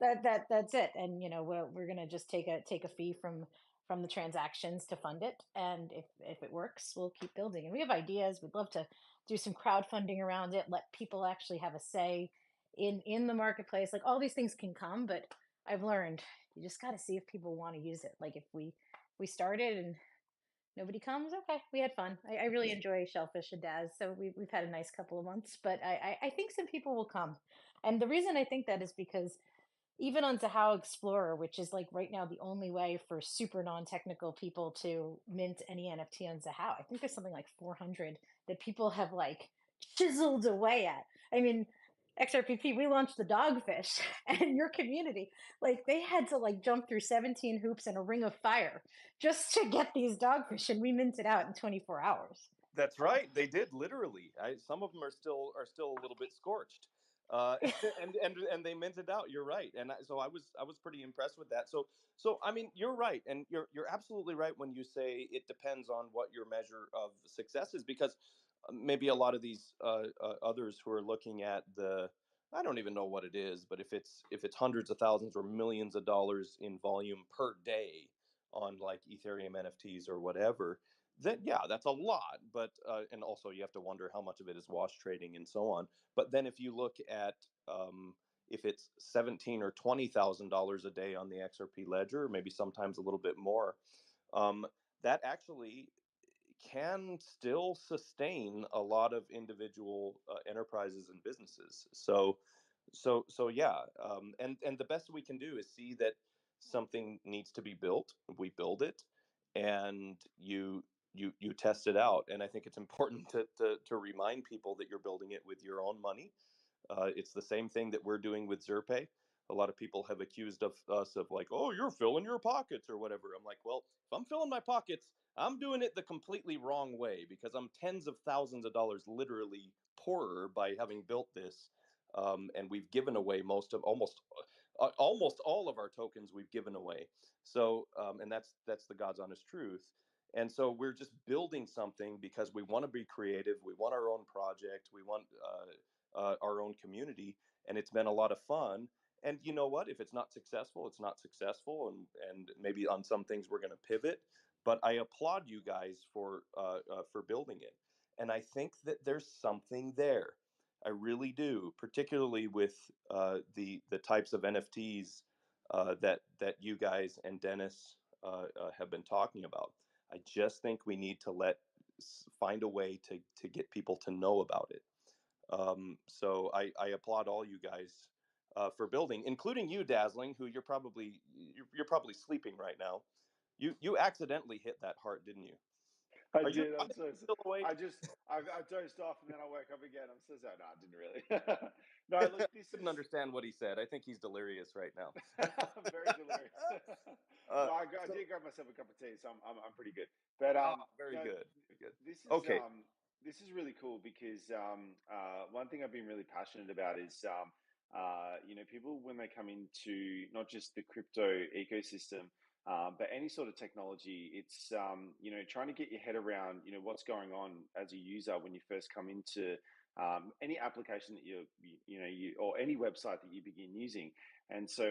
That's it. And we're gonna just take a fee from the transactions to fund it. And if it works, we'll keep building. And we have ideas. We'd love to do some crowdfunding around it, let people actually have a say in the marketplace. Like, all these things can come, but I've learned you just got to see if people want to use it. Like, if we started and nobody comes, okay, we had fun. I really enjoy Shellfish and Daz, so we've had a nice couple of months. But I think some people will come. And the reason I think that is because even on Zahao Explorer, which is like right now the only way for super non-technical people to mint any NFT on Zahao, I think there's something like 400 that people have like chiseled away at. I mean, XRPP, we launched the dogfish, and your community, like they had to like jump through 17 hoops and a ring of fire just to get these dogfish, and we minted out in 24 hours. That's right. They did literally. Some of them are still a little bit scorched, and they minted out. You're right, and so I was pretty impressed with that. So I mean, you're right, and you're absolutely right when you say it depends on what your measure of success is, because maybe a lot of these others who are looking at the, I don't even know what it is, but if it's hundreds of thousands or millions of dollars in volume per day on like Ethereum NFTs or whatever, then yeah, that's a lot. But and also you have to wonder how much of it is wash trading and so on. But then if you look at if it's 17 or $20,000 a day on the XRP ledger, maybe sometimes a little bit more, um, that actually can still sustain a lot of individual enterprises and businesses. So yeah, and the best we can do is see that something needs to be built. We build it, and you test it out. And I think it's important to remind people that you're building it with your own money. It's the same thing that we're doing with Zerpaay. A lot of people have accused of us of like, oh, you're filling your pockets or whatever. I'm like, well, if I'm filling my pockets, I'm doing it the completely wrong way, because I'm tens of thousands of dollars literally poorer by having built this. And we've given away almost all of our tokens we've given away. So and that's the God's honest truth. And so we're just building something because we want to be creative. We want our own project. We want our own community, and it's been a lot of fun. And you know what? If it's not successful, it's not successful, and maybe on some things we're going to pivot. But I applaud you guys for building it, and I think that there's something there. I really do, particularly with the types of NFTs that you guys and Dennis have been talking about. I just think we need to find a way to get people to know about it. So I applaud all you guys for building, including you, Dazzling, who you're probably sleeping right now. You accidentally hit that heart, didn't you? I Are you did. I'm so. still awake? I dozed off and then I woke up again. I'm so sorry. No, I didn't really. No, look, this Couldn't is understand what he said. I think he's delirious right now. very delirious. uh, No, I so, did grab myself a cup of tea, so I'm pretty good. But very no, good, very good. this is Okay, this is really cool because one thing I've been really passionate about is people when they come into not just the crypto ecosystem, but any sort of technology, it's trying to get your head around what's going on as a user when you first come into any application that you or any website that you begin using. And so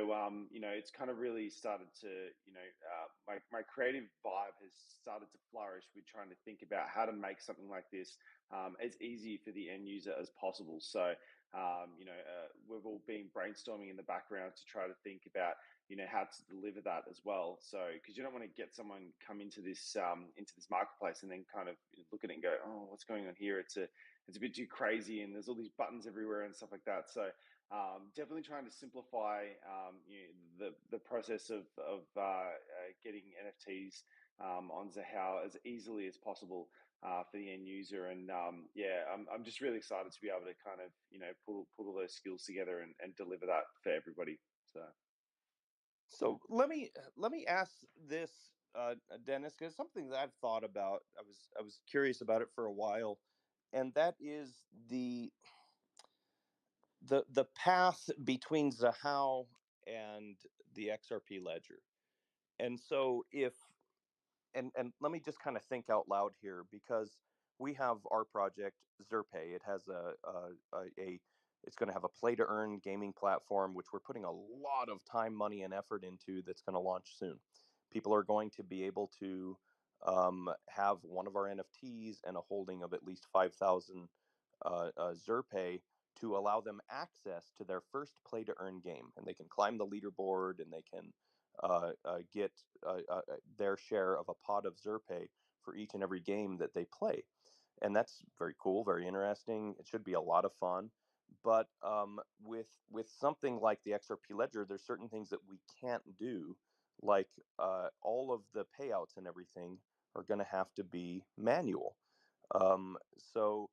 it's kind of really started to my creative vibe has started to flourish with trying to think about how to make something like this as easy for the end user as possible. So we've all been brainstorming in the background to try to think about how to deliver that as well. So because you don't want to get someone come into this marketplace and then kind of look at it and go, oh, what's going on here? It's a bit too crazy, and there's all these buttons everywhere and stuff like that. So definitely trying to simplify the process of getting NFTs on Zahao as easily as possible for the end user. And yeah, I'm just really excited to be able to kind of pull all those skills together and deliver that for everybody. So. so let me ask this, Dennis, because something that I've thought about. I was curious about it for a while, and that is the the path between Zahao and the XRP ledger. And so if and let me just kind of think out loud here, because we have our project Zerpaay. It has a it's going to have a play to earn gaming platform, which we're putting a lot of time, money, and effort into. That's going to launch soon. People are going to be able to have one of our NFTs and a holding of at least 5,000 Zerpaay to allow them access to their first play to earn game, and they can climb the leaderboard, and they can get their share of a pot of Zerpaay for each and every game that they play. And that's very cool, very interesting. It should be a lot of fun. But with something like the XRP ledger, there's certain things that we can't do, like all of the payouts and everything are going to have to be manual. Um, so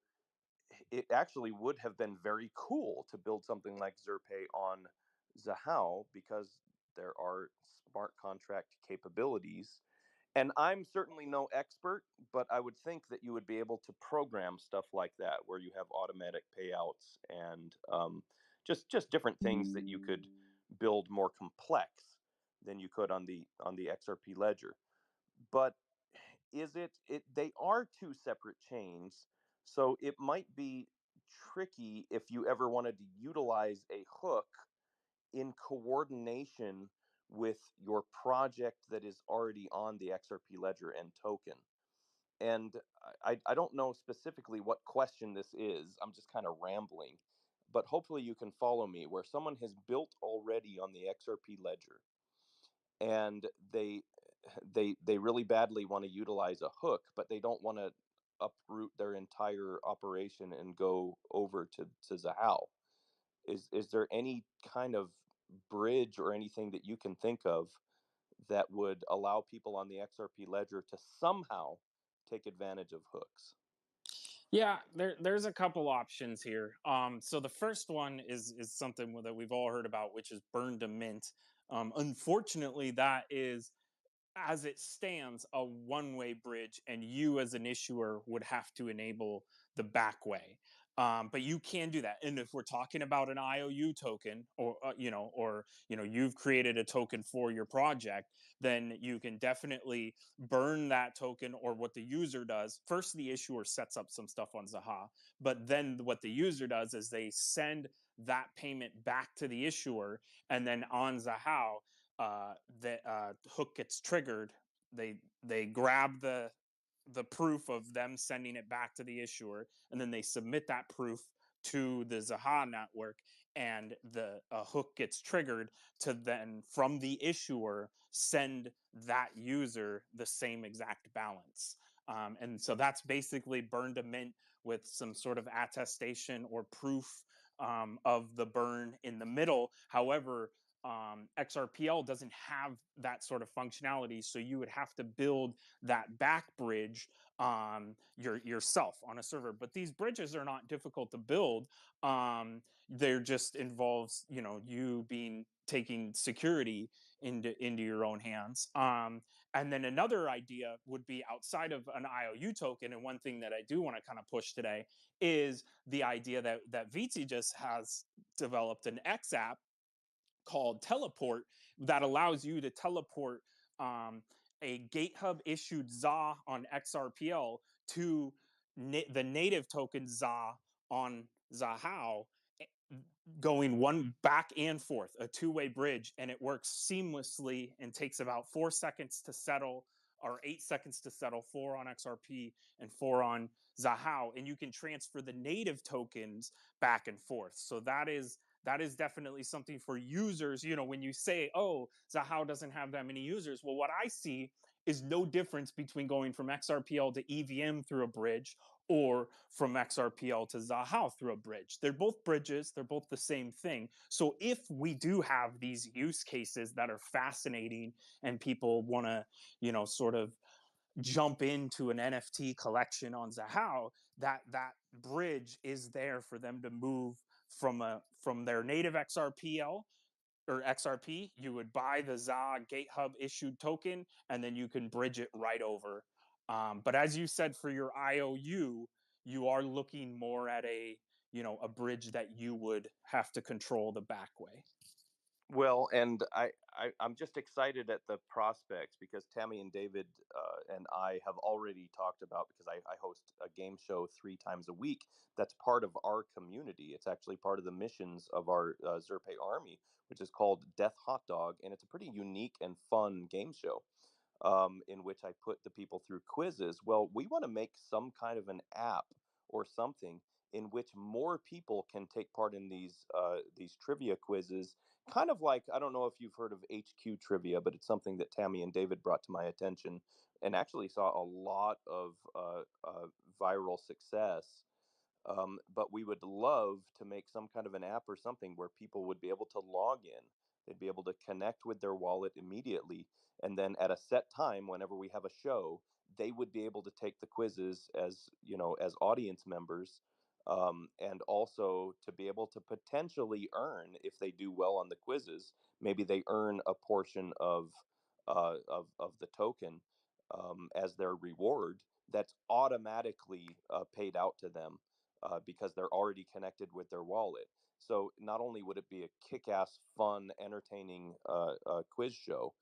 it actually would have been very cool to build something like Zerpaay on Zahao, because there are smart contract capabilities. And I'm certainly no expert, but I would think that you would be able to program stuff like that, where you have automatic payouts and just different things that you could build more complex than you could on the XRP ledger. But they are two separate chains, so it might be tricky if you ever wanted to utilize a hook in coordination with your project that is already on the XRP ledger and token. And I don't know specifically what question this is. I'm just kind of rambling, but hopefully you can follow me, where someone has built already on the XRP ledger, and they really badly want to utilize a hook, but they don't want to uproot their entire operation and go over to Zahao. Is there any kind of bridge or anything that you can think of that would allow people on the XRP ledger to somehow take advantage of hooks? Yeah, there's a couple options here. So the first one is something that we've all heard about, which is burn to mint. Unfortunately, that is, as it stands, a one-way bridge, and you as an issuer would have to enable the back way. But you can do that. And if we're talking about an IOU token, or you've created a token for your project, then you can definitely burn that token. Or what the user does, first the issuer sets up some stuff on Zaha, but then what the user does is they send that payment back to the issuer, and then on Zahao, the hook gets triggered. They grab the proof of them sending it back to the issuer, and then they submit that proof to the Zaha network, and the hook gets triggered to then, from the issuer, send that user the same exact balance. And so that's basically burn to mint with some sort of attestation or proof of the burn in the middle. However, XRPL doesn't have that sort of functionality, so you would have to build that back bridge yourself on a server. But these bridges are not difficult to build. They're just involves you being taking security into your own hands. And then another idea would be outside of an IOU token. And one thing that I do want to kind of push today is the idea that VT just has developed an X app called Teleport that allows you to teleport a GateHub issued ZA on XRPL to the native token ZA on Zahao, going one back and forth, a two-way bridge, and it works seamlessly and takes about 4 seconds to settle, or 8 seconds to settle, 4 on XRP and 4 on Zahao, and you can transfer the native tokens back and forth. So that is definitely something for users. When you say, oh, Zahao doesn't have that many users, well, what I see is no difference between going from XRPL to EVM through a bridge, or from XRPL to Zahao through a bridge. They're both bridges, they're both the same thing. So if we do have these use cases that are fascinating, and people want to, sort of jump into an NFT collection on Zahao, that bridge is there for them to move from their native XRPL or XRP. You would buy the ZA GateHub issued token, and then you can bridge it right over. But as you said, for your IOU, you are looking more at a bridge that you would have to control the back way. Well, and I'm just excited at the prospects, because Tammy and David and I have already talked about, because I host a game show 3 times a week that's part of our community. It's actually part of the missions of our Zerpaay army, which is called Death Hot Dog, and it's a pretty unique and fun game show in which I put the people through quizzes. Well, we want to make some kind of an app or something in which more people can take part in these trivia quizzes. Kind of like, I don't know if you've heard of HQ trivia, but it's something that Tammy and David brought to my attention, and actually saw a lot of viral success. But we would love to make some kind of an app or something where people would be able to log in. They'd be able to connect with their wallet immediately. And then at a set time, whenever we have a show, they would be able to take the quizzes as, as audience members. and also to be able to potentially earn, if they do well on the quizzes, maybe they earn a portion of the token as their reward that's automatically paid out to them because they're already connected with their wallet. So not only would it be a kick-ass, fun, entertaining quiz show,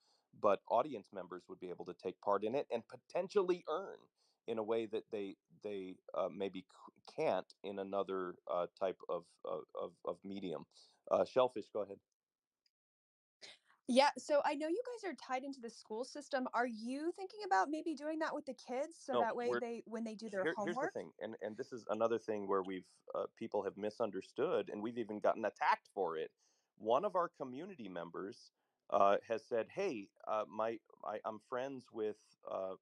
but audience members would be able to take part in it and potentially earn in a way that they maybe can't in another type of medium. Shellfish, go ahead. Yeah, so I know you guys are tied into the school system. Are you thinking about maybe doing that with the kids so No, that way they when they do their here's the homework? thing, and this is another thing where we've people have misunderstood, and we've even gotten attacked for it. One of our community members has said, "Hey, I'm friends with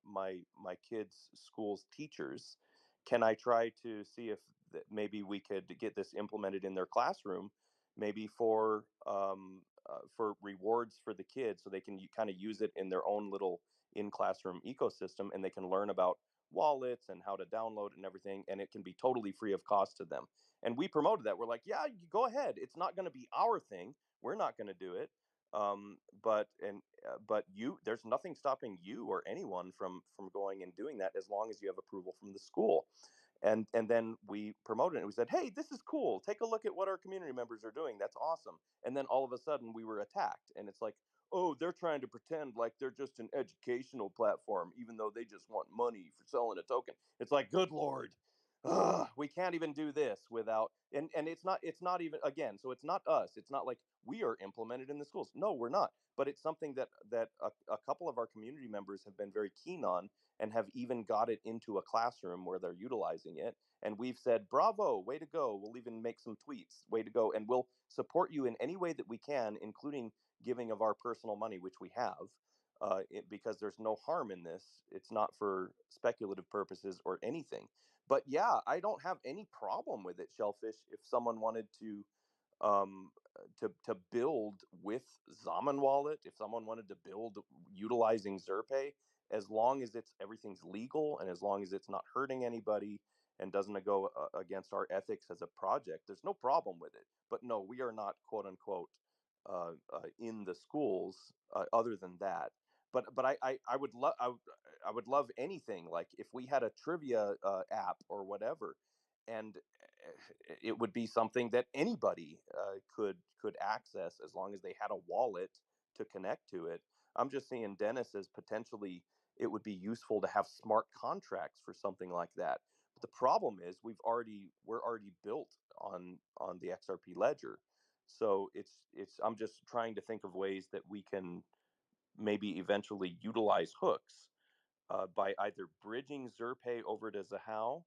my kids' school's teachers. Can I try to see if maybe we could get this implemented in their classroom, maybe for rewards for the kids, so they can kind of use it in their own little in classroom ecosystem, and they can learn about wallets and how to download and everything, and it can be totally free of cost to them." And we promoted that. We're like, yeah, you go ahead, it's not going to be our thing, we're not going to do it, but you, there's nothing stopping you or anyone from going and doing that, as long as you have approval from the school. And then we promoted it and we said, hey, this is cool, take a look at what our community members are doing, that's awesome. And then all of a sudden we were attacked, and it's like, oh, they're trying to pretend like they're just an educational platform, even though they just want money for selling a token. It's like, good Lord, we can't even do this without, and it's not even, again, so it's not us, it's not like we are implemented in the schools, no, we're not, but it's something that a couple of our community members have been very keen on, and have even got it into a classroom where they're utilizing it. And we've said, bravo, way to go, we'll even make some tweets, way to go, and we'll support you in any way that we can, including giving of our personal money, which we have, because there's no harm in this. It's not for speculative purposes or anything. But yeah, I don't have any problem with it, Shellfish. If someone wanted um, to build with Zaman Wallet, if someone wanted to build utilizing Zerpaay, as long as it's everything's legal and as long as it's not hurting anybody and doesn't go against our ethics as a project, there's no problem with it. But no, we are not, quote unquote, in the schools other than that. But I would love, I would love anything, like if we had a trivia app or whatever, and it would be something that anybody could access as long as they had a wallet to connect to it. I'm just seeing Dennis as potentially it would be useful to have smart contracts for something like that. But the problem is we're already built on the XRP ledger. So it's I'm just trying to think of ways that we can maybe eventually utilize hooks by either bridging Zerpaay over to Zahao,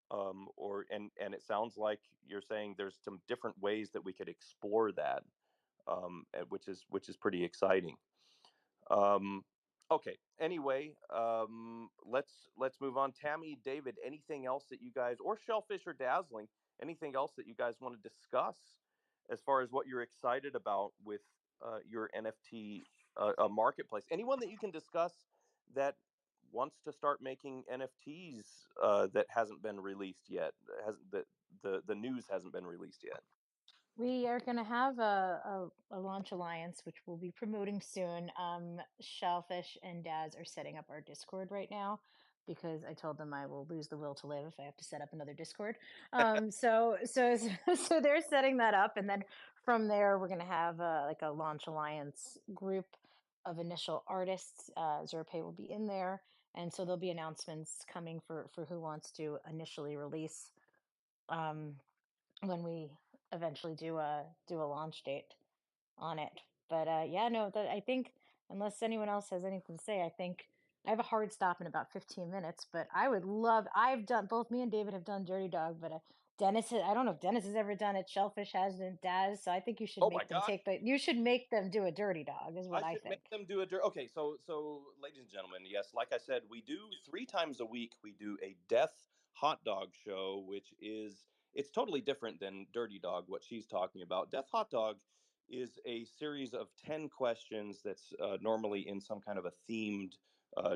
or and it sounds like you're saying there's some different ways that we could explore that, which is pretty exciting. Um, okay. Anyway, let's move on. Tammy, David, anything else that you guys, or Shellfish or Dazzling, anything else that you guys want to discuss as far as what you're excited about with your NFT marketplace? Anyone that you can discuss that wants to start making NFTs that hasn't been released yet, hasn't the news hasn't been released yet? We are going to have a launch alliance, which we'll be promoting soon. Shellfish and Daz are setting up our Discord right now because I told them I will lose the will to live if I have to set up another Discord. So they're setting that up, and then from there we're going to have like a launch alliance group of initial artists. Zerpay will be in there, and so there'll be announcements coming for who wants to initially release. Um, when we eventually do a launch date on it. But yeah, no, that I think unless anyone else has anything to say, I think I have a hard stop in about 15 minutes. But I would love. I've done both. Me and David have done Dirty Dog, but Dennis. I don't know if Dennis has ever done it. Shellfish hasn't. Daz. So I think you should Oh my make them gosh. take the. You should make them do a Dirty Dog. Is I what I should make think. them do a okay. So, ladies and gentlemen, yes, like I said, we do 3 times a week. We do a death hot dog show, which is it's totally different than Dirty Dog. What she's talking about, Death Hot Dog, is a series of 10 questions that's normally in some kind of a themed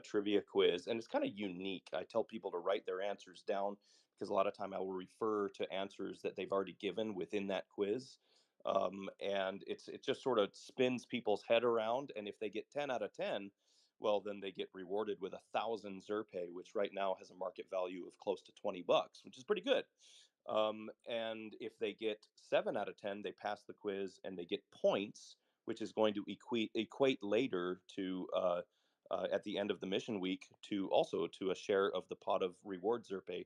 trivia quiz, and it's kind of unique. I tell people to write their answers down because a lot of time I will refer to answers that they've already given within that quiz. And it just sort of spins people's head around. And if they get 10 out of 10, well, then they get rewarded with 1,000 Zerpaay, which right now has a market value of close to $20, which is pretty good. And if they get 7 out of 10, they pass the quiz and they get points, which is going to equate later to at the end of the mission week to also to a share of the pot of reward Zerpaay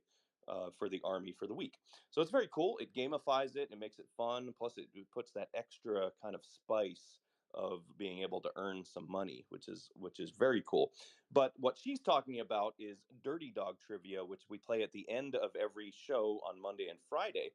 for the army for the week. So it's very cool. It gamifies it and it makes it fun. Plus, it puts that extra kind of spice of being able to earn some money, which is very cool. But what she's talking about is Dirty Dog Trivia, which we play at the end of every show on Monday and Friday.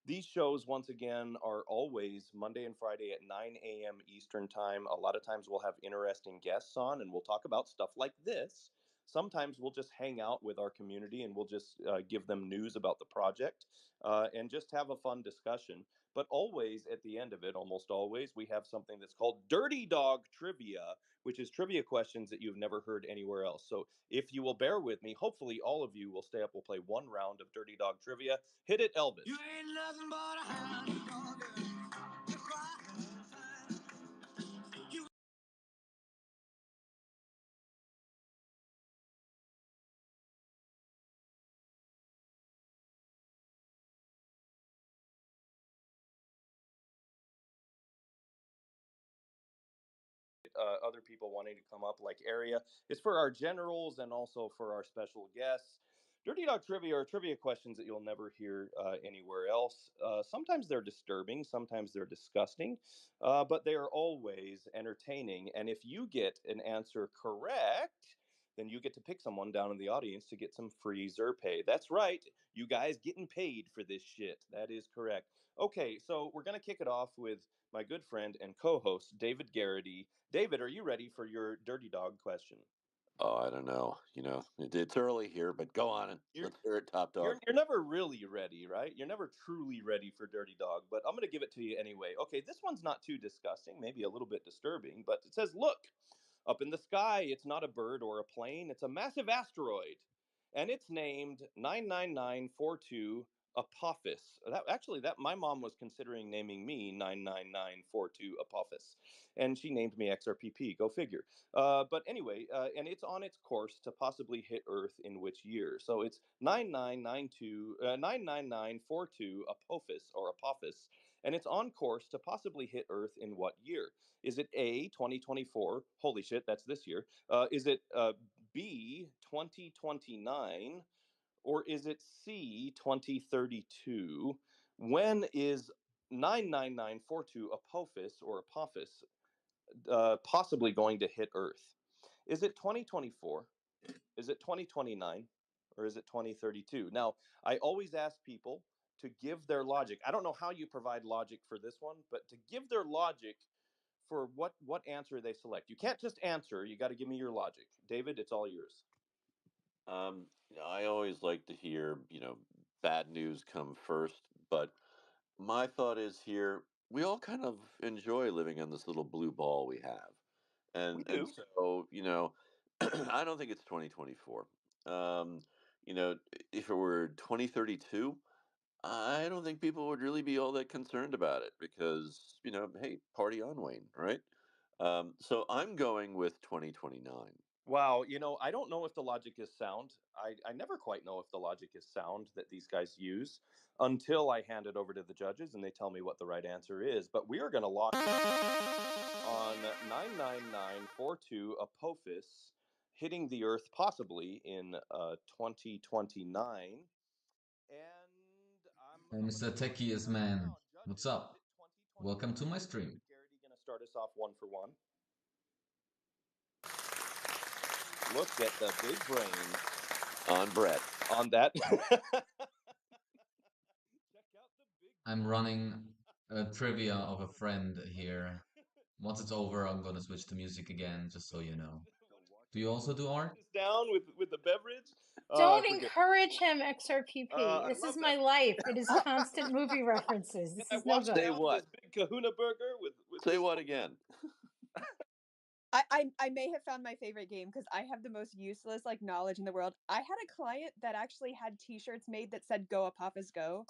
These shows, once again, are always Monday and Friday at 9 a.m. Eastern Time. A lot of times we'll have interesting guests on and we'll talk about stuff like this. Sometimes we'll just hang out with our community and we'll just give them news about the project and just have a fun discussion. But always at the end of it, almost always, we have something that's called Dirty Dog Trivia, which is trivia questions that you've never heard anywhere else. So if you will bear with me, hopefully all of you will stay up. We'll play one round of Dirty Dog Trivia. Hit it, Elvis. You ain't nothing but a hound dog. You cry. You other people wanting to come up, like area. It's for our generals and also for our special guests. Dirty Dog Trivia are trivia questions that you'll never hear anywhere else. Sometimes they're disturbing, sometimes they're disgusting, but they are always entertaining. And if you get an answer correct, then you get to pick someone down in the audience to get some free Zerpaay. That's right, you guys getting paid for this shit. That is correct. Okay, so we're going to kick it off with my good friend and co-host, David Garrity. David, are you ready for your Dirty Dog question? Oh, I don't know. It's early here, but go on and let's hear it, Top Dog. You're never really ready, right? You're never truly ready for Dirty Dog, but I'm going to give it to you anyway. Okay, this one's not too disgusting, maybe a little bit disturbing, but it says, look, up in the sky, it's not a bird or a plane, it's a massive asteroid. And it's named 99942 Apophis. That my mom was considering naming me 99942 Apophis, and she named me XRPP. Go figure. But anyway, and it's on its course to possibly hit Earth in which year? So it's 99942 Apophis or Apophis, and it's on course to possibly hit Earth in what year? Is it A, 2024? Holy shit, that's this year. Is it B, 2029? Or is it C, 2032? When is 99942 Apophis or Apophis possibly going to hit Earth? Is it 2024? Is it 2029? Or is it 2032? Now, I always ask people to give their logic. I don't know how you provide logic for this one, but to give their logic for what answer they select. You can't just answer. You got to give me your logic. David, it's all yours. I always like to hear, bad news come first, but my thought is here, we all kind of enjoy living on this little blue ball we have. We And do. so, I don't think it's 2024. Um, you know, if it were 2032, I don't think people would really be all that concerned about it because, hey, party on, Wayne, right? So I'm going with 2029. Wow, I don't know if the logic is sound. I never quite know if the logic is sound that these guys use until I hand it over to the judges and they tell me what the right answer is. But we are going to lock in on 99942 Apophis hitting the Earth possibly in 2029. And Hey, I'm going Mr. to throw it to Techie you is right man. now. What's Judges, is up? it Welcome to 2029? my Is stream. David Garrity going to start us off one for one? Look at the big brain On Brett. on that. Check out the big I'm running a trivia of a friend here. Once it's over, I'm gonna switch to music again, just so you know. Do you also do art? this down with the beverage. I Don't forget. encourage him, XRPP. I This love is my that. life. It is constant movie references. And This I is no washed good. Say down what? this big Kahuna burger with Say this what little again? I may have found my favorite game because I have the most useless like knowledge in the world. I had a client that actually had T-shirts made that said "Go Apapas Go,"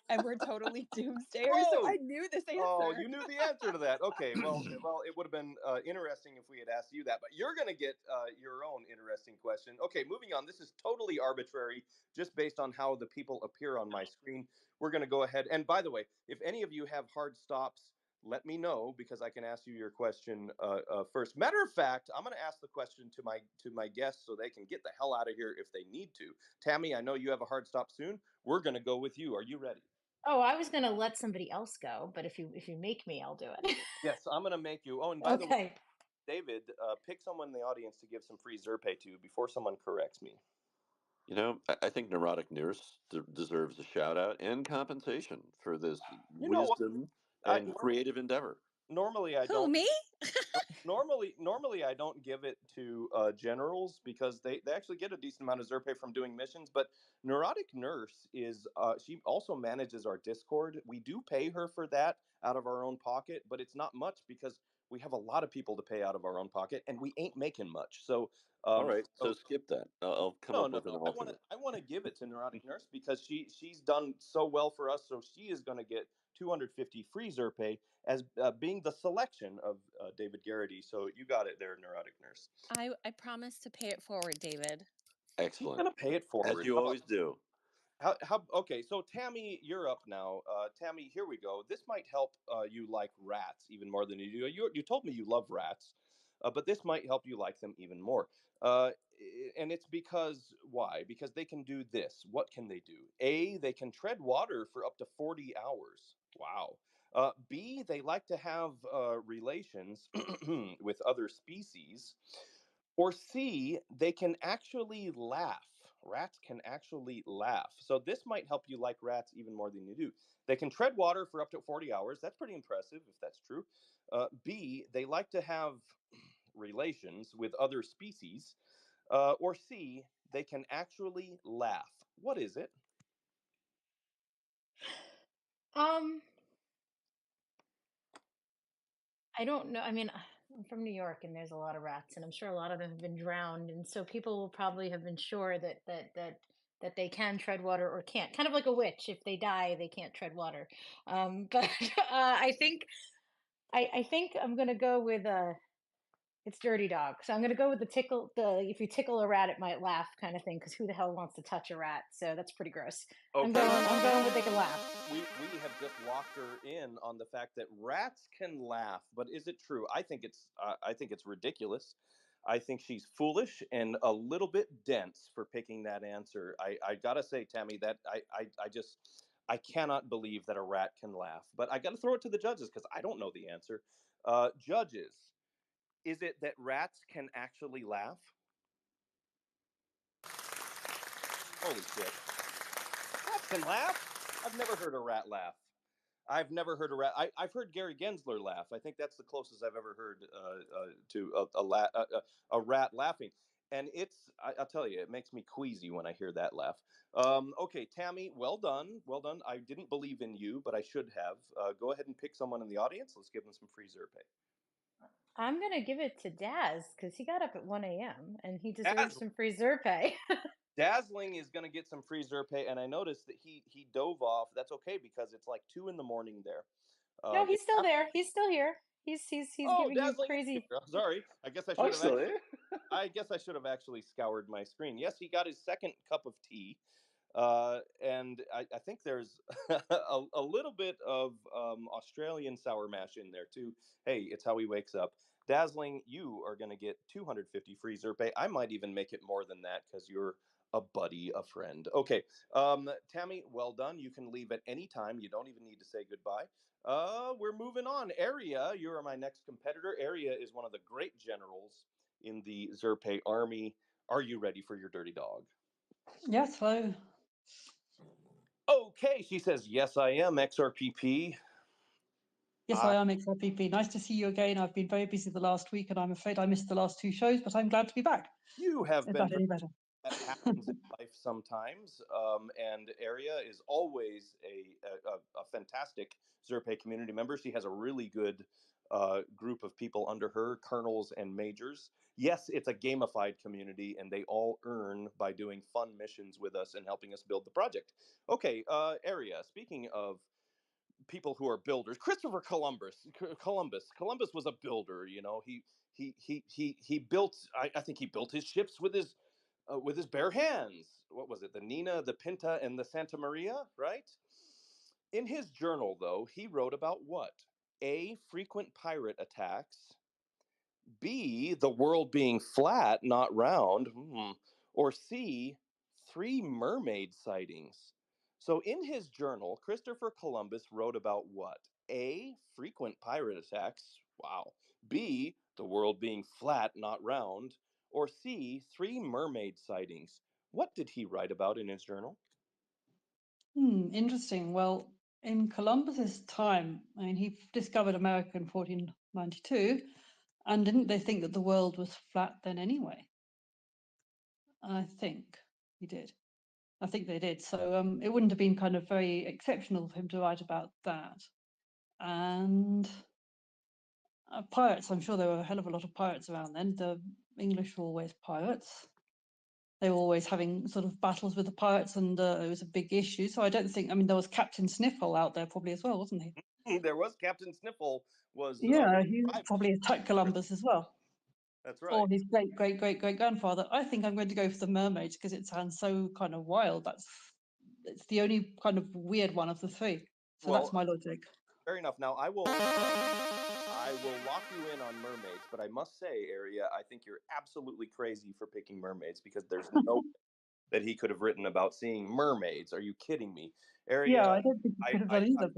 and we're totally doomsdayers. So Oh, I knew this answer. oh, you knew the answer to that. Okay, well, it would have been interesting if we had asked you that. But you're going to get your own interesting question. Okay, moving on. This is totally arbitrary, just based on how the people appear on my screen. We're going to go ahead. And by the way, if any of you have hard stops, let me know because I can ask you your question first. Matter of fact, I'm going to ask the question to my guests so they can get the hell out of here if they need to. Tammy, I know you have a hard stop soon. We're going to go with you. Are you ready? Oh, I was gonna let somebody else go, but if you make me, I'll do it. Yes, I'm going to make you. Oh, and by the way, Okay. David, pick someone in the audience to give some free Zerpaay to before someone corrects me. You know, I think Neurotic Nurse deserves a shout out and compensation for this You know what? wisdom I, and creative endeavor. normally I Who, don't. me? Normally I don't give it to generals because they actually get a decent amount of Zerpaay from doing missions. But Neurotic Nurse is she also manages our Discord. We do pay her for that out of our own pocket, but it's not much because we have a lot of people to pay out of our own pocket, and we ain't making much. So, All right, so so skip that. I'll come no, up no, with an no. alternate. I want to give it to Neurotic Nurse because she's done so well for us. So she is going to get 250 free Zerpaay as being the selection of David Garrity. So you got it there, Neurotic Nurse. I promise to pay it forward, David. She's Excellent, going to pay it as forward. you How about always do. how? Okay, so Tammy, you're up now. Tammy, here we go. This might help you like rats even more than you do. You told me you love rats, but this might help you like them even more. And it's because why? Because they can do this. What can they do? A, they can tread water for up to 40 hours. Wow. B, they like to have relations with other species. Or C, they can actually laugh. Rats can actually laugh. So this might help you like rats even more than you do. They can tread water for up to 40 hours. That's pretty impressive if that's true. B, they like to have relations with other species. Or C, they can actually laugh. What is it? Um, I don't know. I mean, I'm from New York, and there's a lot of rats, and I'm sure a lot of them have been drowned, and so people will probably have been sure that they can tread water or can't. Kind of like a witch. If they die, they can't tread water. But I think I'm gonna go with it's dirty dog. So I'm gonna go with the if you tickle a rat, it might laugh kind of thing. Because who the hell wants to touch a rat? So that's pretty gross. Okay. I'm going with they can laugh. We have just locked her in on the fact that rats can laugh, but is it true? I think it's ridiculous. I think she's foolish and a little bit dense for picking that answer. I gotta say, Tammy, that I just I cannot believe that a rat can laugh. But I gotta throw it to the judges because I don't know the answer. Judges, is it that rats can actually laugh? Holy shit! Rats can laugh. I've never heard a rat laugh. I've never heard a rat. I've heard Gary Gensler laugh. I think that's the closest I've ever heard to a rat laughing. And I'll tell you, it makes me queasy when I hear that laugh. Okay, Tammy, well done. Well done. I didn't believe in you, but I should have. Go ahead and pick someone in the audience. Let's give them some free Zerpaay. I'm gonna give it to Daz because he got up at 1 a.m. and he deserves Dazzling, some free Zerpaay. Dazzling is going to get some free Zerpaay, and I noticed that he dove off. That's okay because it's like 2 a.m. there. No, It's he's still there. He's still here. He's Oh, giving you Dazzling is crazy. here. Sorry. I guess I should I'm have still actually here. I guess I should have actually scoured my screen. Yes, he got his second cup of tea. And I think there's a little bit of Australian sour mash in there too. Hey, it's how he wakes up. Dazzling, you are going to get 250 free Zerpaay. I might even make it more than that because you're a buddy, a friend. Okay, Tammy, well done. You can leave at any time. You don't even need to say goodbye. We're moving on. Area, you are my next competitor. Area is one of the great generals in the Zerpaay army. Are you ready for your dirty dog? Yes, hello. Okay, she says, yes, I am, XRPP. Yes, I am XRPP. Nice to see you again. I've been very busy the last week, and I'm afraid I missed the last two shows, but I'm glad to be back. You have Is been that any better? that happens in life sometimes. And Area is always a fantastic Zerpaay community member. She has a really good group of people under her, colonels and majors. Yes, it's a gamified community, and they all earn by doing fun missions with us and helping us build the project. Okay, Area. Speaking of people who are builders, Christopher Columbus. Columbus was a builder. You know, he built. I think he built his ships with his bare hands. What was it? The Nina, the Pinta, and the Santa Maria, right? In his journal, though, he wrote about what? A, frequent pirate attacks. B, the world being flat, not round. Or C, 3 mermaid sightings. So in his journal, Christopher Columbus wrote about what? A, frequent pirate attacks. Wow. B, the world being flat, not round. Or C, 3 mermaid sightings. What did he write about in his journal? Interesting. Well, in Columbus's time, I mean, he discovered America in 1492, and didn't they think that the world was flat then anyway? I think he did. I think they did. So it wouldn't have been kind of very exceptional for him to write about that. And pirates, I'm sure there were a hell of a lot of pirates around then. The English were always pirates. They were always having sort of battles with the pirates, and it was a big issue. So I don't think, I mean, there was Captain Sniffle out there probably as well, wasn't he? There was Captain Sniffle. Yeah, he probably attacked Columbus as well. That's right. Or his great grandfather. I think I'm going to go for the mermaids because it sounds so kind of wild. It's the only kind of weird one of the three. So Well, that's my logic. Fair enough. Now I will lock you in on mermaids, but I must say, Area, I think you're absolutely crazy for picking mermaids because there's no that he could have written about seeing mermaids. Are you kidding me? Area, Yeah, I don't think he could have done either.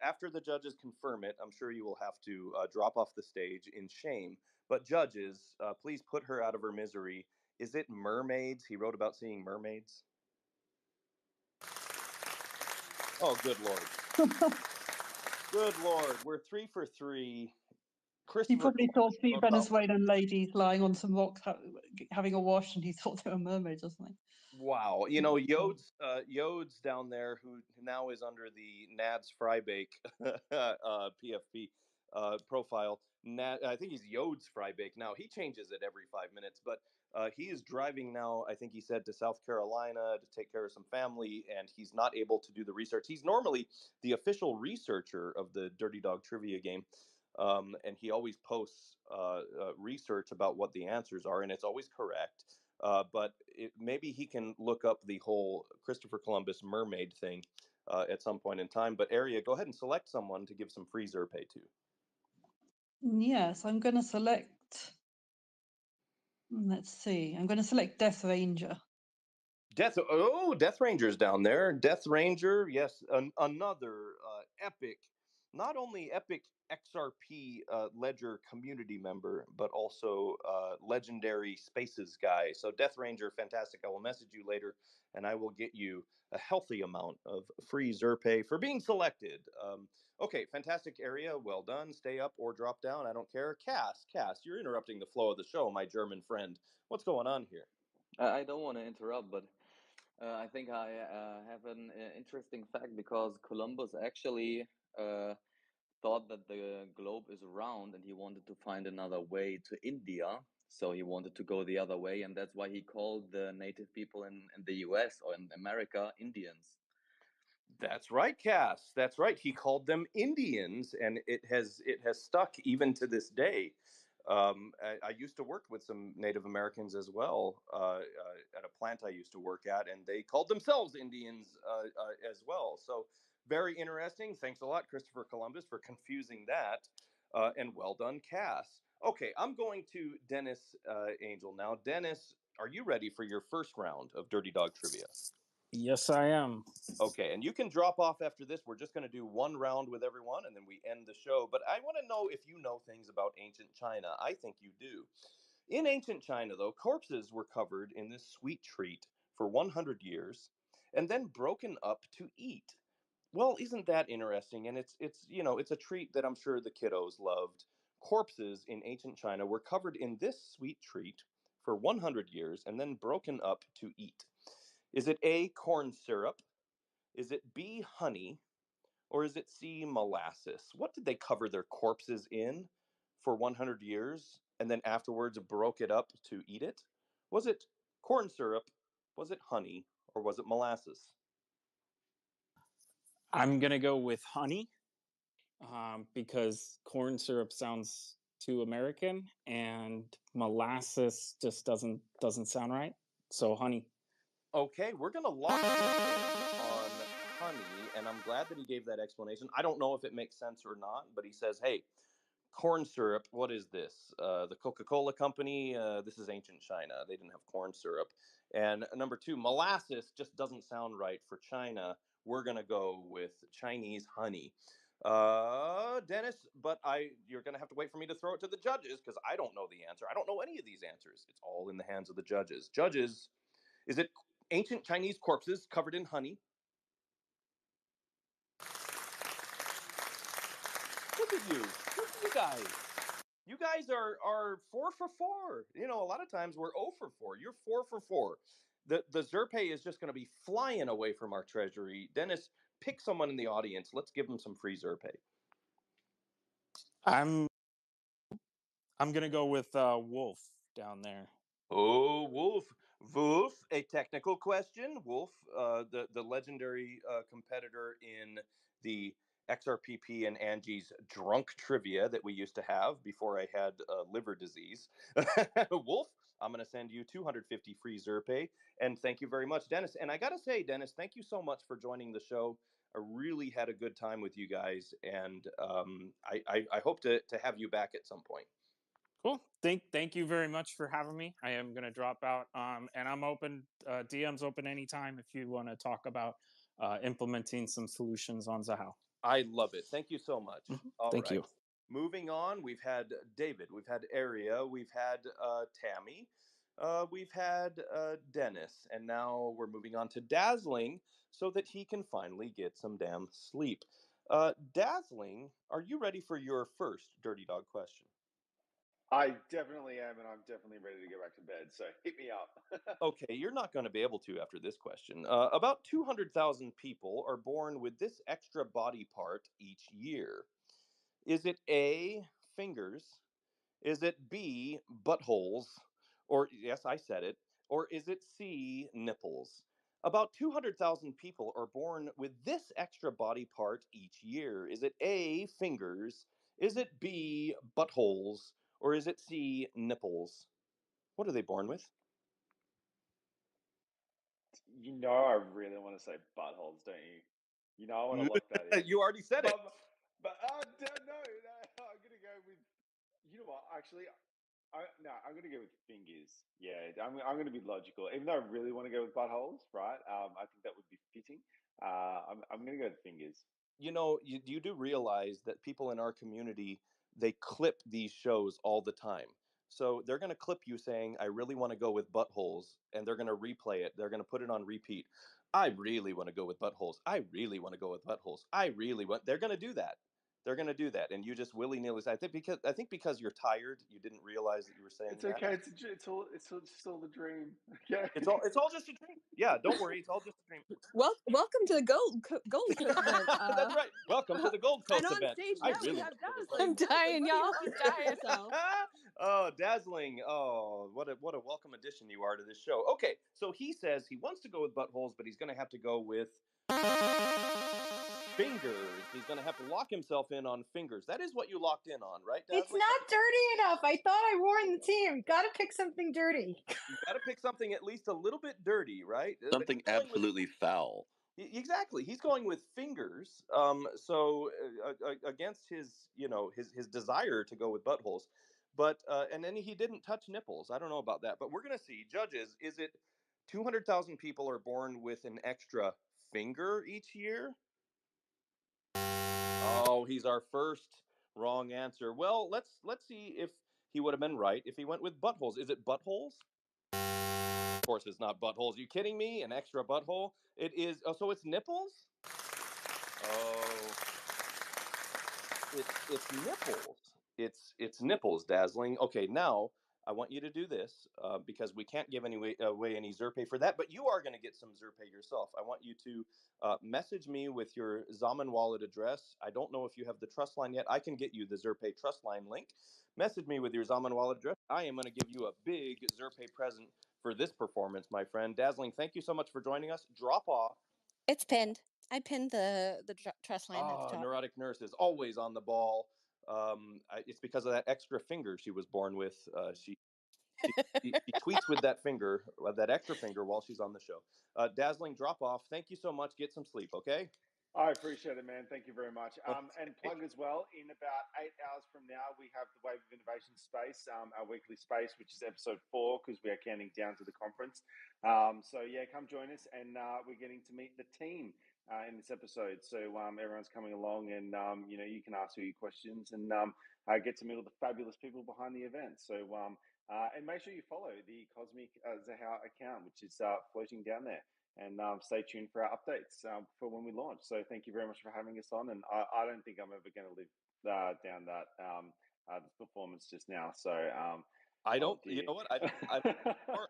after the judges confirm it, I'm sure you will have to drop off the stage in shame. But judges, please put her out of her misery. Is it mermaids? He wrote about seeing mermaids. Oh, good Lord. Good Lord. We're 3 for 3. He probably saw 3 Venezuelan ladies lying on some rocks having a wash, and he thought they were mermaids or something. Wow. You know, Yodes down there, who now is under the Nads Frybake PFP profile. I think he's Yodes Frybake now. He changes it every 5 minutes, but he is driving now, I think he said, to South Carolina to take care of some family, and he's not able to do the research. He's normally the official researcher of the Dirty Dog Trivia game. And he always posts research about what the answers are, and it's always correct. But maybe he can look up the whole Christopher Columbus mermaid thing at some point in time. But Area, go ahead and select someone to give some free Zerpaay to. Yes, I'm going to select. Let's see. I'm going to select Death Ranger. Death Ranger's down there. Death Ranger, yes, another epic, not only epic XRP Ledger community member, but also legendary Spaces guy. So Death Ranger, fantastic. I will message you later, and I will get you a healthy amount of free Zerpaay for being selected. Okay, fantastic, Area. Well done. Stay up or drop down. I don't care. Cass, you're interrupting the flow of the show, my German friend. What's going on here? I don't want to interrupt, but I think I have an interesting fact because Columbus actually thought that the globe is round and he wanted to find another way to India. So he wanted to go the other way, and that's why he called the native people in the US or in America Indians. That's right, Cass. That's right. He called them Indians, and it has stuck even to this day. I used to work with some Native Americans as well at a plant I used to work at, and they called themselves Indians as well. So very interesting. Thanks a lot, Christopher Columbus, for confusing that. And well done, Cass. Okay, I'm going to Dennis Angel now. Dennis, are you ready for your first round of Dirty Dog Trivia? Yes, I am. Okay, and you can drop off after this. We're just going to do one round with everyone, and then we end the show. But I want to know if you know things about ancient China. I think you do. In ancient China, though, corpses were covered in this sweet treat for 100 years and then broken up to eat. Well, isn't that interesting? And it's a treat that I'm sure the kiddos loved. Corpses in ancient China were covered in this sweet treat for 100 years and then broken up to eat. Is it A, corn syrup? Is it B, honey? or is it C, molasses? What did they cover their corpses in for 100 years and then afterwards broke it up to eat it? Was it corn syrup? Was it honey? Or was it molasses? I'm going to go with honey because corn syrup sounds too American and molasses just doesn't sound right. So honey. Okay, we're going to lock him in on honey, and I'm glad that he gave that explanation. I don't know if it makes sense or not, but he says, hey, corn syrup, what is this? The Coca-Cola company, this is ancient China. They didn't have corn syrup. And number two, molasses just doesn't sound right for China. We're going to go with Chinese honey. Dennis, but you're going to have to wait for me to throw it to the judges because I don't know the answer. I don't know any of these answers. It's all in the hands of the judges. Judges, is it ancient Chinese corpses covered in honey? Look at you. Look at you guys. You guys are 4 for 4. You know, a lot of times we're 0 for 4. You're 4 for 4. The Zerpaay is just going to be flying away from our treasury. Dennis, pick someone in the audience. Let's give them some free Zerpaay. I'm going to go with Wolf down there. Oh, Wolf, a technical question. Wolf, the legendary competitor in the XRPP and Angie's drunk trivia that we used to have before I had liver disease. Wolf, I'm going to send you 250 free Zerpaay, and thank you very much, Dennis. And I got to say, Dennis, thank you so much for joining the show. I really had a good time with you guys, and I hope to have you back at some point. Cool. Thank you very much for having me. I am going to drop out, and I'm open. DM's open anytime if you want to talk about implementing some solutions on Zahao. I love it. Thank you so much. All Thank right. you. Moving on, we've had David, we've had Aria, we've had Tammy, we've had Dennis, and now we're moving on to Dazzling so that he can finally get some damn sleep. Dazzling, are you ready for your first Dirty Dog question? I definitely am, and I'm definitely ready to go back to bed. So hit me up. Okay, you're not going to be able to after this question. About 200,000 people are born with this extra body part each year. Is it A, fingers? Is it B, buttholes? Or, yes, I said it. Or is it C, nipples? About 200,000 people are born with this extra body part each year. Is it A, fingers? Is it B, buttholes? Or is it C, nipples? What are they born with? You know, I really want to say buttholes, don't you? You know, I want to lock that in. You already said it. But no, I'm gonna go with. You know what? Actually, I'm gonna go with fingers. Yeah, I'm gonna be logical. Even though I really want to go with buttholes, right? I think that would be fitting. I'm gonna go with fingers. You know, you do realize that people in our community, they clip these shows all the time. So they're going to clip you saying, I really want to go with buttholes, and they're going to replay it. They're going to put it on repeat. I really want to go with buttholes. I really want to go with buttholes. I really want. They're going to do that. They're going to do that, and you just willy nilly. I think because you're tired, you didn't realize that you were saying It's that. okay. It's still the dream. Okay. It's all just a dream. Yeah, don't worry. It's all just a dream. Welcome to the Gold Coast event. That's right. Welcome to the Gold Coast and on event. stage I now really we have want to go with Dazzling. I'm dying, y'all. What do you have to say yourself? Oh, Dazzling. Oh, what a welcome addition you are to this show. Okay, so he says he wants to go with buttholes, but he's going to have to go with fingers. He's going to have to lock himself in on fingers. That is what you locked in on, right, Dazzling? It's not dirty enough. I thought I warned the team. Got to pick something dirty. You got to pick something at least a little bit dirty, right? Something absolutely foul. Exactly. He's going with fingers. So against his, his desire to go with buttholes, but and then he didn't touch nipples. I don't know about that, but we're gonna see. Judges, is it 200,000 people are born with an extra finger each year? Oh, he's our first wrong answer. Well, let's see if he would have been right if he went with buttholes. Is it buttholes? Of course, it's not buttholes. Are you kidding me? An extra butthole? It is. Oh, so it's nipples? Oh, it's nipples. It's nipples, Dazzling. Okay, now I want you to do this because we can't give away any Zerpaay for that, but you are going to get some Zerpaay yourself. I want you to message me with your Zaman wallet address. I don't know if you have the trust line yet. I can get you the Zerpaay trust line link. Message me with your Zaman wallet address. I am going to give you a big Zerpaay present for this performance, my friend. Dazzling, thank you so much for joining us. Drop off. It's pinned. I pinned the trust line at the top. Neurotic Nurse is always on the ball. It's because of that extra finger she was born with. She tweets with that finger, that extra finger, while she's on the show. Dazzling, drop off. Thank you so much. Get some sleep, okay? I appreciate it, man. Thank you very much. And plug as well, in about 8 hours from now, we have the Wave of Innovation Space, our weekly space, which is episode 4, because we are counting down to the conference. So, yeah, come join us. And we're getting to meet the team in this episode. So everyone's coming along and, you can ask all your questions and get to meet all the fabulous people behind the event. So, and make sure you follow the Cosmic Zerpaay account, which is floating down there. And stay tuned for our updates for when we launch. So thank you very much for having us on. And I don't think I'm ever going to live down that this performance just now. So I don't, you know what? I don't